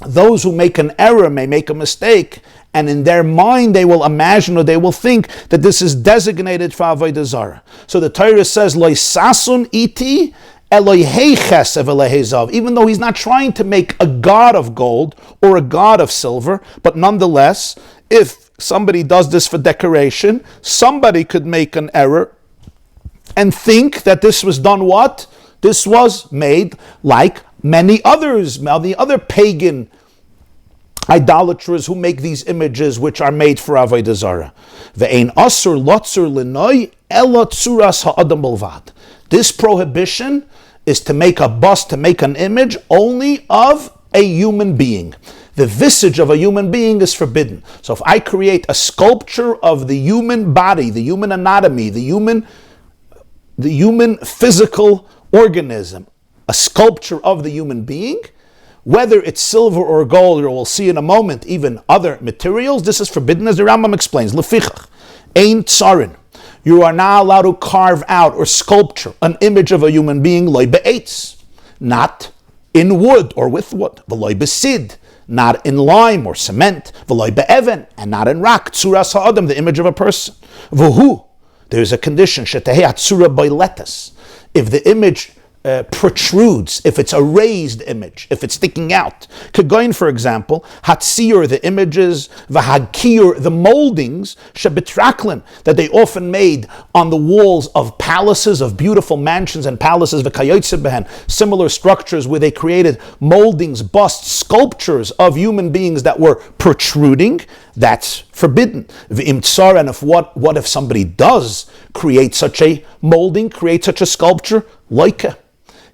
those who make an error may make a mistake, and in their mind they will imagine or they will think that this is designated for Avodah Zarah. So the Torah says, Lo sasun iti Elohei chesef Elohei zav, even though he's not trying to make a god of gold or a god of silver, but nonetheless, if somebody does this for decoration, somebody could make an error and think that this was done what? This was made like many others, the other pagan idolaters who make these images which are made for Avodah Zarah. Ve'ein asur lotzur l'noi ela tzuras ha'adam belvad. This prohibition is to make a bust, to make an image only of a human being. The visage of a human being is forbidden. So if I create a sculpture of the human body, the human anatomy, the human physical organism, a sculpture of the human being, whether it's silver or gold, or we'll see in a moment, even other materials, this is forbidden, as the Rambam explains. Lefichach, ein tsarin. You are not allowed to carve out or sculpture an image of a human being, loy be'etz, not in wood or with wood, v'loy besid, not in lime or cement, v'loy be'even, and not in rock, tzuras ha'adam, the image of a person. V'hu, there's a condition, shetehei hatzura boiletas, if the image protrudes, if it's a raised image, if it's sticking out. Kagoin, for example, hatzir, the images, v'hagkir, the moldings, shebetraklin, that they often made on the walls of palaces, of beautiful mansions and palaces, v'kayotze behen, similar structures where they created moldings, busts, sculptures of human beings that were protruding. That's forbidden. V'im tsar, and if what if somebody does create such a molding, create such a sculpture, loike,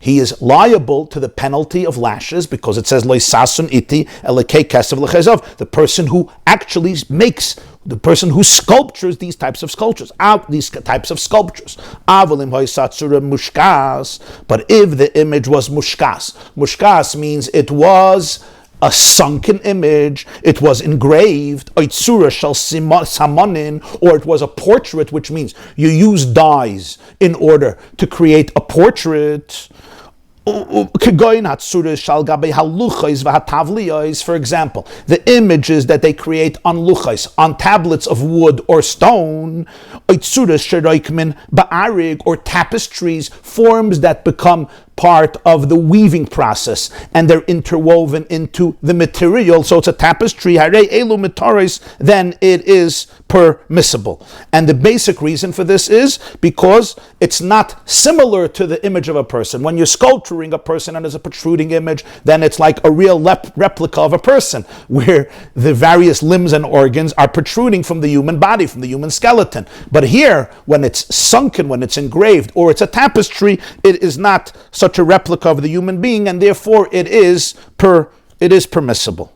he is liable to the penalty of lashes, because it says loisasun iti elekei kesav lechezav, the person who actually makes, the person who sculptures these types of sculptures, these types of sculptures. Avalim hoisatsura mushkas, but if the image was mushkas means it was a sunken image, it was engraved, oitsura shall samanin, or it was a portrait, which means you use dyes in order to create a portrait. For example, the images that they create on luchais, on tablets of wood or stone, or tapestries, forms that become part of the weaving process, and they're interwoven into the material, so it's a tapestry, then it is permissible. And the basic reason for this is because it's not similar to the image of a person. When you're sculpturing a person and there's a protruding image, then it's like a real replica of a person, where the various limbs and organs are protruding from the human body, from the human skeleton. But here, when it's sunken, when it's engraved, or it's a tapestry, it is not such a replica of the human being, and therefore it is permissible.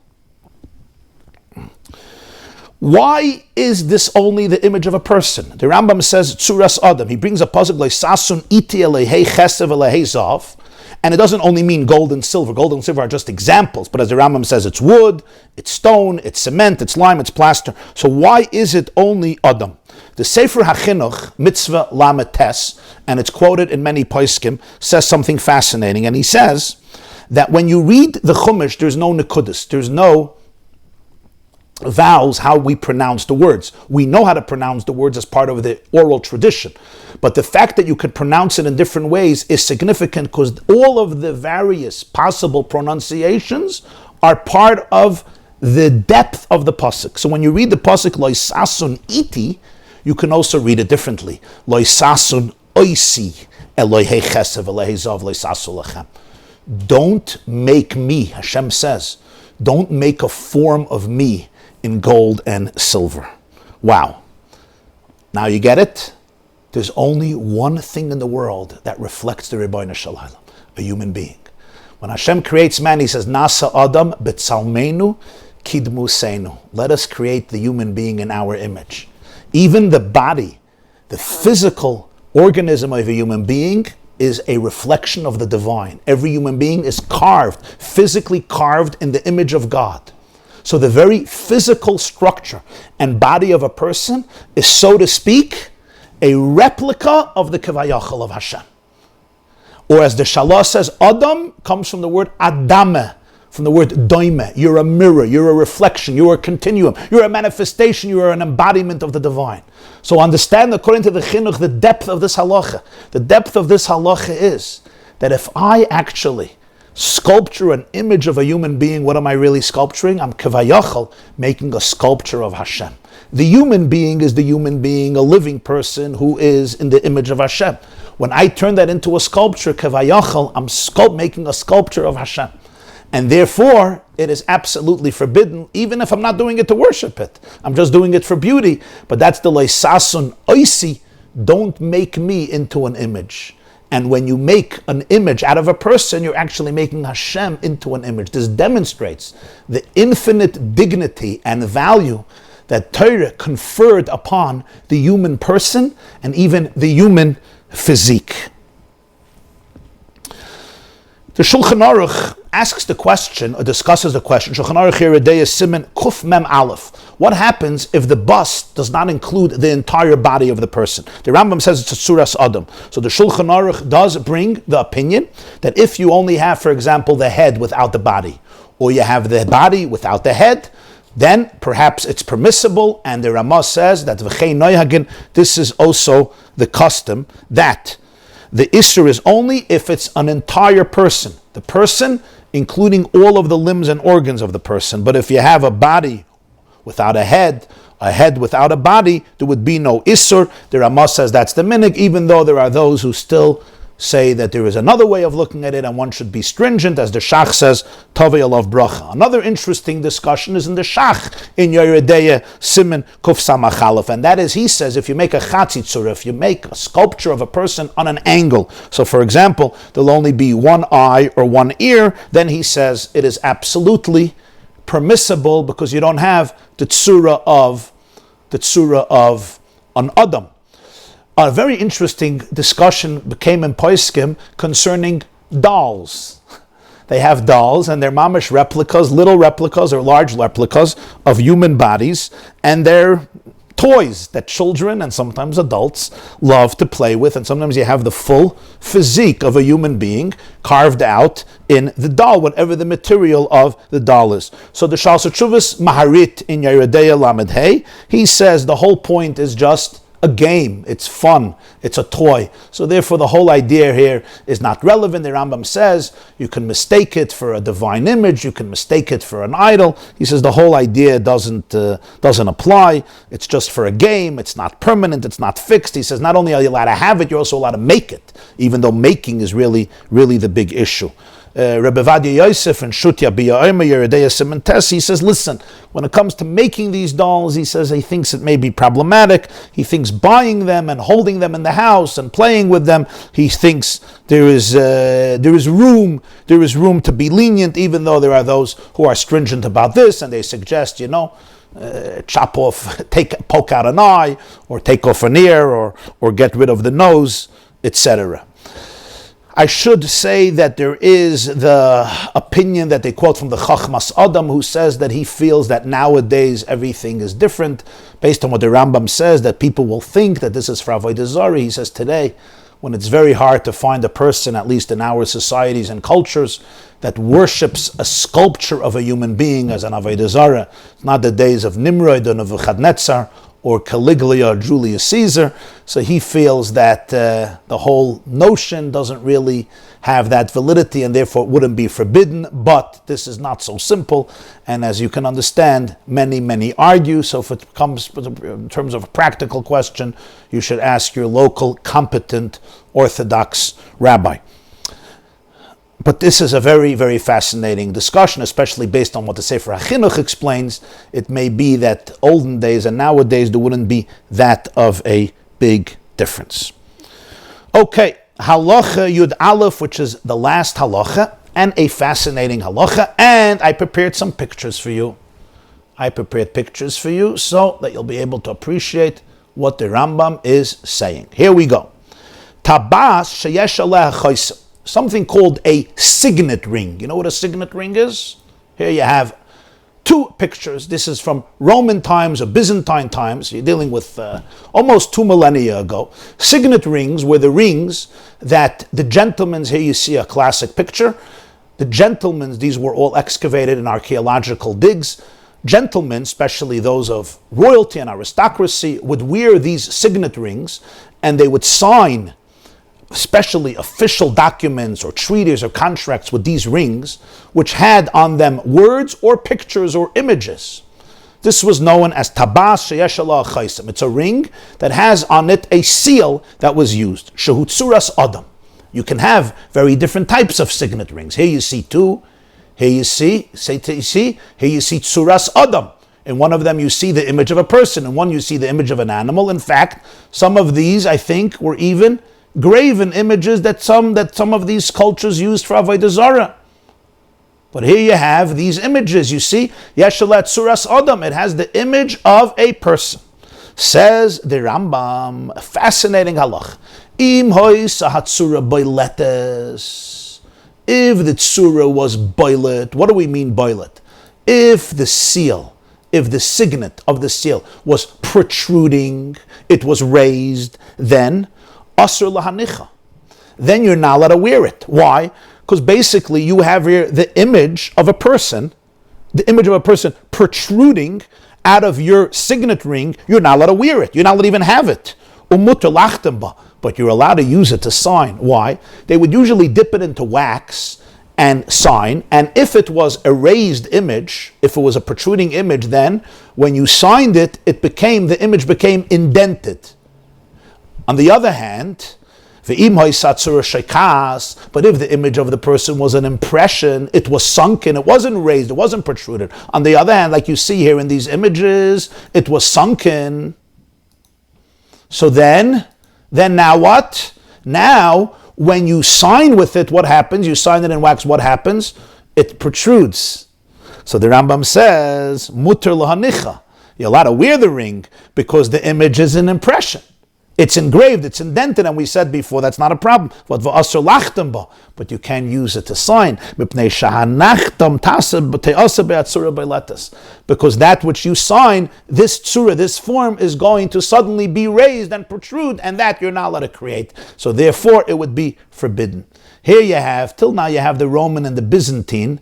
Why is this only the image of a person? The Rambam says tzuras adam. He brings a pasuk like sasun iti elehei chesev elehei zav, and it doesn't only mean gold and silver. Gold and silver are just examples, but as the Rambam says, it's wood, it's stone, it's cement, it's lime, it's plaster. So why is it only adam? The Sefer HaChinuch, Mitzvah Lamed Tes, and it's quoted in many poskim, says something fascinating. And he says that when you read the Chumash, there's no nekudus, there's no vowels, how we pronounce the words. We know how to pronounce the words as part of the oral tradition. But the fact that you could pronounce it in different ways is significant, because all of the various possible pronunciations are part of the depth of the pasuk. So when you read the pasuk, loisasun iti, you can also read it differently. Loisasun oisi elohei chesev elohei zav loisasu lechem. Don't make me, Hashem says, don't make a form of me in gold and silver. Wow. Now you get it? There's only one thing in the world that reflects the Rebbeinu Shalom, a human being. When Hashem creates man, he says, Nasa Adam b'tzalmeinu kidmu seinu. Let us create the human being in our image. Even the body, the physical organism of a human being, is a reflection of the divine. Every human being is carved, physically carved in the image of God. So the very physical structure and body of a person is, so to speak, a replica of the Kavayachal of Hashem. Or as the Shalah says, Adam comes from the word Adameh, from the word doime. You're a mirror, you're a reflection, you're a continuum, you're a manifestation, you're an embodiment of the divine. So understand, according to the chinuch, the depth of this halacha. The depth of this halacha is that if I actually sculpture an image of a human being, what am I really sculpturing? I'm kavayachal, making a sculpture of Hashem. The human being is the human being, a living person who is in the image of Hashem. When I turn that into a sculpture, kavayachal, I'm making a sculpture of Hashem. And therefore, it is absolutely forbidden, even if I'm not doing it to worship it. I'm just doing it for beauty. But that's the leisasun oisi. Don't make me into an image. And when you make an image out of a person, you're actually making Hashem into an image. This demonstrates the infinite dignity and value that Torah conferred upon the human person and even the human physique. The Shulchan Aruch asks the question, or discusses the question, Shulchan Aruch Yeridei Siman Kuf Mem Aleph. What happens if the bust does not include the entire body of the person? The Rambam says it's a Suras Adam. So the Shulchan Aruch does bring the opinion that if you only have, for example, the head without the body, or you have the body without the head, then perhaps it's permissible, and the Ramah says that V'chei Noyhagin, this is also the custom, that the Isser is only if it's an entire person. The person, including all of the limbs and organs of the person. But if you have a body without a head without a body, there would be no Isser. The Ramah says that's the minig, even though there are those who still say that there is another way of looking at it and one should be stringent, as the Shach says, Tovei Alav Bracha. Another interesting discussion is in the Shach in Yeridei Siman Kuf Samach Aleph, and that is, he says, if you make a chatzitzur, if you make a sculpture of a person on an angle, so for example, there'll only be one eye or one ear, then he says it is absolutely permissible because you don't have the tzura of an Adam. A very interesting discussion became in Poiskim concerning dolls. They have dolls, and they're mamish replicas, little replicas or large replicas of human bodies, and they're toys that children and sometimes adults love to play with, and sometimes you have the full physique of a human being carved out in the doll, whatever the material of the doll is. So the Shal Chuvas Maharit in Yeridei Lamed Hey, he says the whole point is just a game, it's fun, it's a toy. So therefore the whole idea here is not relevant. The Rambam says you can mistake it for a divine image, you can mistake it for an idol. He says the whole idea doesn't apply. It's just for a game, it's not permanent, it's not fixed. He says not only are you allowed to have it, you're also allowed to make it, even though making is really the big issue. Rabbi Yosef and Shutya B'Ya'ima Yeridei Siman Tes, he says, listen, when it comes to making these dolls, he says he thinks it may be problematic. He thinks buying them and holding them in the house and playing with them, he thinks there is room to be lenient, even though there are those who are stringent about this, and they suggest, chop off, poke out an eye, or take off an ear, or get rid of the nose, etc. I should say that there is the opinion that they quote from the Chachmas Adam, who says that he feels that nowadays everything is different, based on what the Rambam says, that people will think that this is for Avodah Zarah. He says today, when it's very hard to find a person, at least in our societies and cultures, that worships a sculpture of a human being as an Avodah Zarah. It's not the days of Nimrod or Nebuchadnezzar or Caligula or Julius Caesar. So he feels that the whole notion doesn't really have that validity and therefore it wouldn't be forbidden, but this is not so simple. And as you can understand, many argue. So if it comes in terms of a practical question, you should ask your local competent Orthodox rabbi. But this is a very fascinating discussion, especially based on what the Sefer HaChinuch explains. It may be that olden days and nowadays there wouldn't be that of a big difference. Okay, Halacha Yud Aleph, which is the last halacha, and a fascinating halacha, and I prepared some pictures for you. So that you'll be able to appreciate what the Rambam is saying. Here we go. Tabas sheyesh aleh chosim. Something called a signet ring. You know what a signet ring is? Here you have two pictures. This is from Roman times or Byzantine times. You're dealing with almost 2 millennia ago. Signet rings were the rings that the gentlemen's, here you see a classic picture. The gentlemen's, these were all excavated in archaeological digs. Gentlemen, especially those of royalty and aristocracy, would wear these signet rings and they would sign especially official documents or treaties or contracts with these rings, which had on them words or pictures or images. This was known as tabas sheyesh aleh chaisim. It's a ring that has on it a seal that was used. Shehu tzuras adam. You can have very different types of signet rings. Here you see two. Here you see Tsuras Adam. In one of them you see the image of a person, in one you see the image of an animal. In fact, some of these, I think, were even graven images that some of these cultures used for Avodah Zarah. But here you have these images. You see, Yeshalat Tsuras Adam. It has the image of a person. Says the Rambam, fascinating halach. Im hois hatzura boiletes. If the tzura was boilet, what do we mean boilet? If the signet of the seal was protruding, it was raised, then asur lahanicha. Then you're not allowed to wear it. Why? Because basically you have here the image of a person protruding out of your signet ring. You're not allowed to wear it. You're not allowed to even have it. But you're allowed to use it to sign. Why? They would usually dip it into wax and sign, and if it was a raised image, if it was a protruding image, then when you signed it, the image became indented. On the other hand, but if the image of the person was an impression, it was sunken, it wasn't raised, it wasn't protruded. On the other hand, like you see here in these images, it was sunken. So then now what? Now, when you sign with it, what happens? You sign it in wax, what happens? It protrudes. So the Rambam says, muter lahanicha. You're allowed to wear the ring because the image is an impression. It's engraved, it's indented, and we said before that's not a problem. But you can use it to sign. Because that which you sign, this tzura, this form, is going to suddenly be raised and protrude, and that you're not allowed to create. So therefore it would be forbidden. Here you have, till now you have the Roman and the Byzantine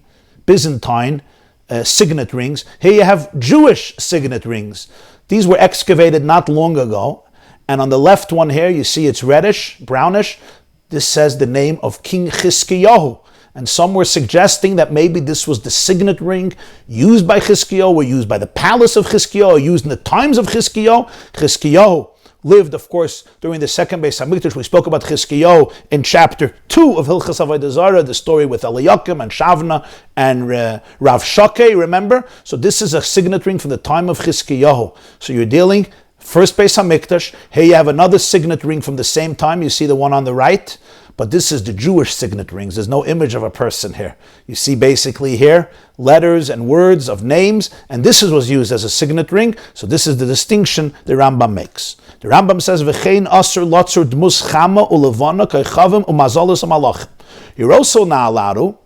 signet rings. Here you have Jewish signet rings. These were excavated not long ago. And on the left one here, you see it's reddish, brownish. This says the name of King Chizkiyahu. And some were suggesting that maybe this was the signet ring used by Chizkiyahu, or used by the palace of Chizkiyahu, or used in the times of Chizkiyahu. Chizkiyahu lived, of course, during the second Beis HaMikdash. We spoke about Chizkiyahu in chapter 2 of Hilchas Avodah Zarah, the story with Eliakim and Shavna and Rav Shakeh, remember? So this is a signet ring from the time of Chizkiyahu. So you're dealing first Beis HaMikdash. Here you have another signet ring from the same time. You see the one on the right. But this is the Jewish signet rings. There's no image of a person here. You see basically here letters and words of names. And this was used as a signet ring. So this is the distinction the Rambam makes. The Rambam says, V'chein asur lotzur dmus chama ulevana kaychavim umazalus amalachim. You're also not allowed to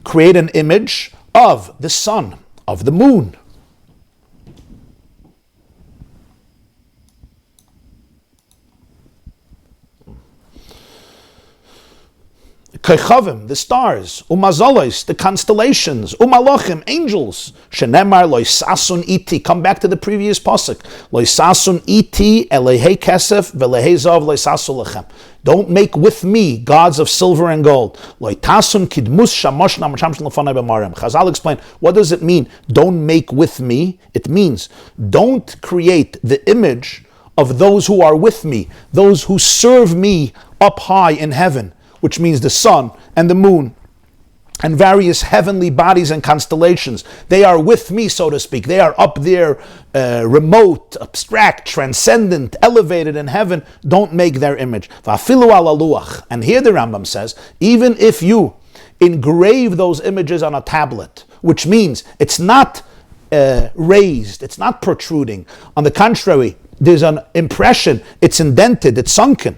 create an image of the sun, of the moon. Kaychavim, the stars, umazolos, the constellations, umalachim, angels. Shenemar loisasun iti. Come back to the previous pasuk. Loisasun iti elehei kesef velehei zav loisasu lechem. Don't make with me gods of silver and gold. Loitasun kidmus shamash namasham shlefanai b'marem. Chazal explain, what does it mean? Don't make with me. It means don't create the image of those who are with me, those who serve me up high in heaven, which means the sun and the moon and various heavenly bodies and constellations. They are with me, so to speak. They are up there, remote, abstract, transcendent, elevated in heaven. Don't make their image. Va'afilu ala luach. And here the Rambam says, even if you engrave those images on a tablet, which means it's not raised, it's not protruding. On the contrary, there's an impression, it's indented, it's sunken,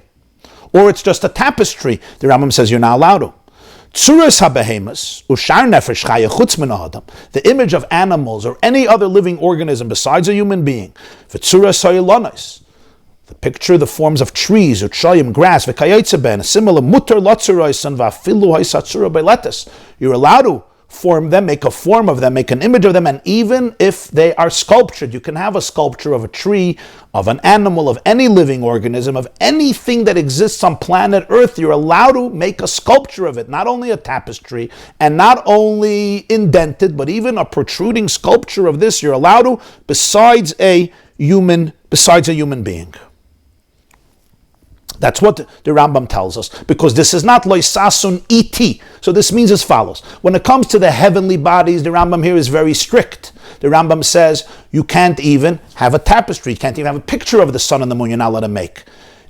or it's just a tapestry, the Rambam says you're not allowed to. Tzuras habehemus ushar nefesh chaya chutz min ha'adam, the image of animals or any other living organism besides a human being. V'tzuras ha'yolonis, the picture, the forms of trees, utshayim, grass, v'kayotze ben, similar mutar lotzuroisan v'afilu ha'satzura beiletes. You're allowed to form them, make a form of them, make an image of them, and even if they are sculptured, you can have a sculpture of a tree, of an animal, of any living organism, of anything that exists on planet Earth. You're allowed to make a sculpture of it, not only a tapestry, and not only indented, but even a protruding sculpture of this you're allowed to, besides a human being. That's what the Rambam tells us, because this is not loisasun iti. So this means as follows. When it comes to the heavenly bodies, the Rambam here is very strict. The Rambam says you can't even have a tapestry, you can't even have a picture of the sun and the moon, you're not allowed to make.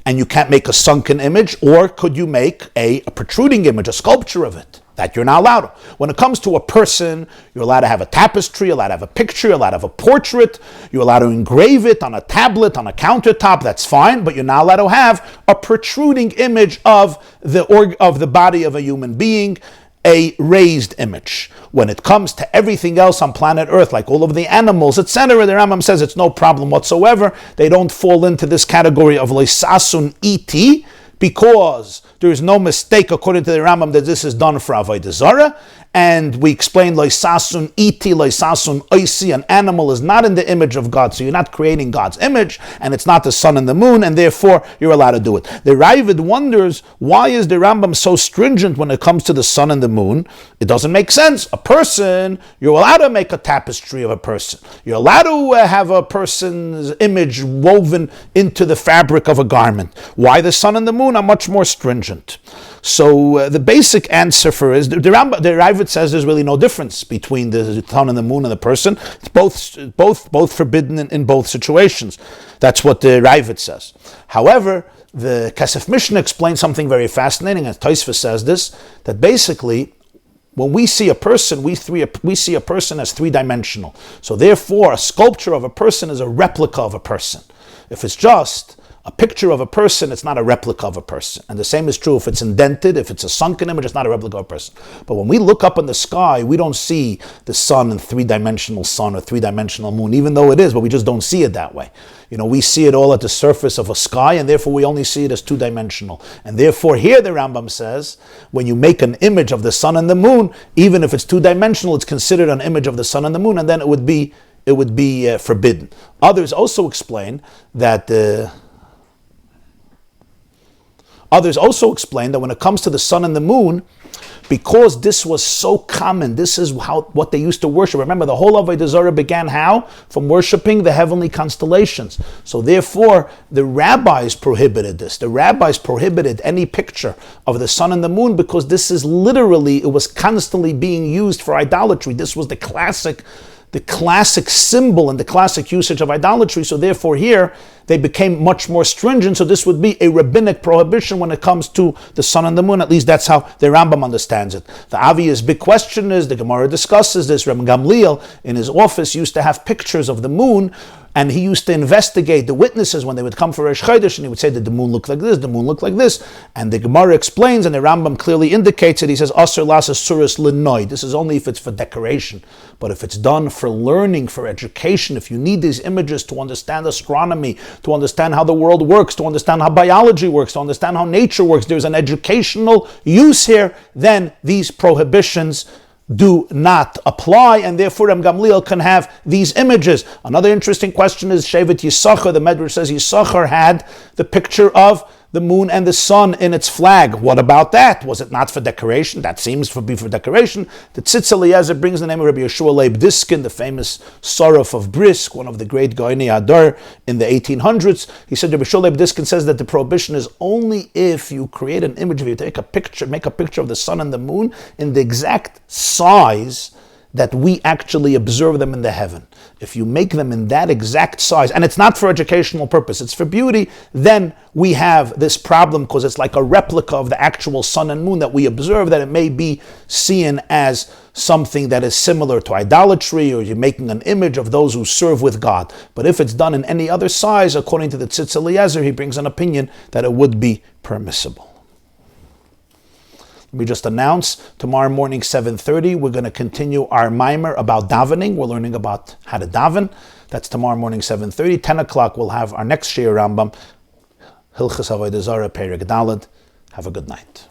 And you can't make a sunken image, or could you make a protruding image, a sculpture of it? That you're not allowed to. When it comes to a person, you're allowed to have a tapestry, you're allowed to have a picture, you're allowed to have a portrait, you're allowed to engrave it on a tablet, on a countertop, that's fine, but you're not allowed to have a protruding image of the body of a human being, a raised image. When it comes to everything else on planet Earth, like all of the animals, etc., the Rambam says it's no problem whatsoever. They don't fall into this category of leisasun iti, because there is no mistake, according to the Rambam, that this is done for Avodah Zarah. And we explained loisasun iti, loisasun oisi, an animal is not in the image of God, so you're not creating God's image, and it's not the sun and the moon, and therefore you're allowed to do it. The Ravid wonders, why is the Rambam so stringent when it comes to the sun and the moon? It doesn't make sense. A person, you're allowed to make a tapestry of a person. You're allowed to have a person's image woven into the fabric of a garment. Why the sun and the moon are much more stringent? So the basic answer for is the Ravid says there's really no difference between the sun and the moon and the person. It's both forbidden in both situations. That's what the Ravid says. However, the Kesef Mishnah explains something very fascinating, and Tosfos says this, that basically when we see a person, we see a person as three-dimensional. So therefore, a sculpture of a person is a replica of a person. If it's just a picture of a person, it's not a replica of a person. And the same is true if it's indented, if it's a sunken image, it's not a replica of a person. But when we look up in the sky, we don't see the sun and three-dimensional sun or three-dimensional moon, even though it is, but we just don't see it that way. We see it all at the surface of a sky, and therefore we only see it as two-dimensional. And therefore here the Rambam says, when you make an image of the sun and the moon, even if it's two-dimensional, it's considered an image of the sun and the moon, and then it would be forbidden. Others also explain that when it comes to the sun and the moon, because this was so common, this is what they used to worship. Remember, the whole Avodah Zarah began how? From worshiping the heavenly constellations. So therefore, the rabbis prohibited this. The rabbis prohibited any picture of the sun and the moon, because this is literally, it was constantly being used for idolatry. This was the classic symbol and the classic usage of idolatry. So therefore here, they became much more stringent. So this would be a rabbinic prohibition when it comes to the sun and the moon. At least that's how the Rambam understands it. The obvious big question is, the Gemara discusses this, Rabbi Gamliel in his office used to have pictures of the moon, and he used to investigate the witnesses when they would come for Rosh Chodesh, and he would say that the moon looked like this, the moon looked like this. And the Gemara explains, and the Rambam clearly indicates it. He says, Asur las suras l'noy. This is only if it's for decoration. But if it's done for learning, for education, if you need these images to understand astronomy, to understand how the world works, to understand how biology works, to understand how nature works, there's an educational use here, then these prohibitions do not apply, and therefore Rabbi Gamliel can have these images. Another interesting question is Shevet Yisachar. The Medrash says Yisachar had the picture of the moon and the sun in its flag. What about that? Was it not for decoration? That seems to be for decoration. The Tzitz Eliezer brings the name of Rabbi Yeshua Leib Diskin, the famous Soraf of Brisk, one of the great Goyni Adar in the 1800s. He said, Rabbi Yeshua Leib Diskin says that the prohibition is only if you create an image, if you make a picture of the sun and the moon in the exact size that we actually observe them in the heaven. If you make them in that exact size, and it's not for educational purpose, it's for beauty, then we have this problem, because it's like a replica of the actual sun and moon that we observe, that it may be seen as something that is similar to idolatry, or you're making an image of those who serve with God. But if it's done in any other size, according to the Tzitz Eliezer, he brings an opinion that it would be permissible. We just announced tomorrow morning, 7:30, we're going to continue our mimer about davening. We're learning about how to daven. That's tomorrow morning, 7:30. 10 o'clock, we'll have our next Shir Rambam, Hilchos Avodah Zarah, Perek Daled. Have a good night.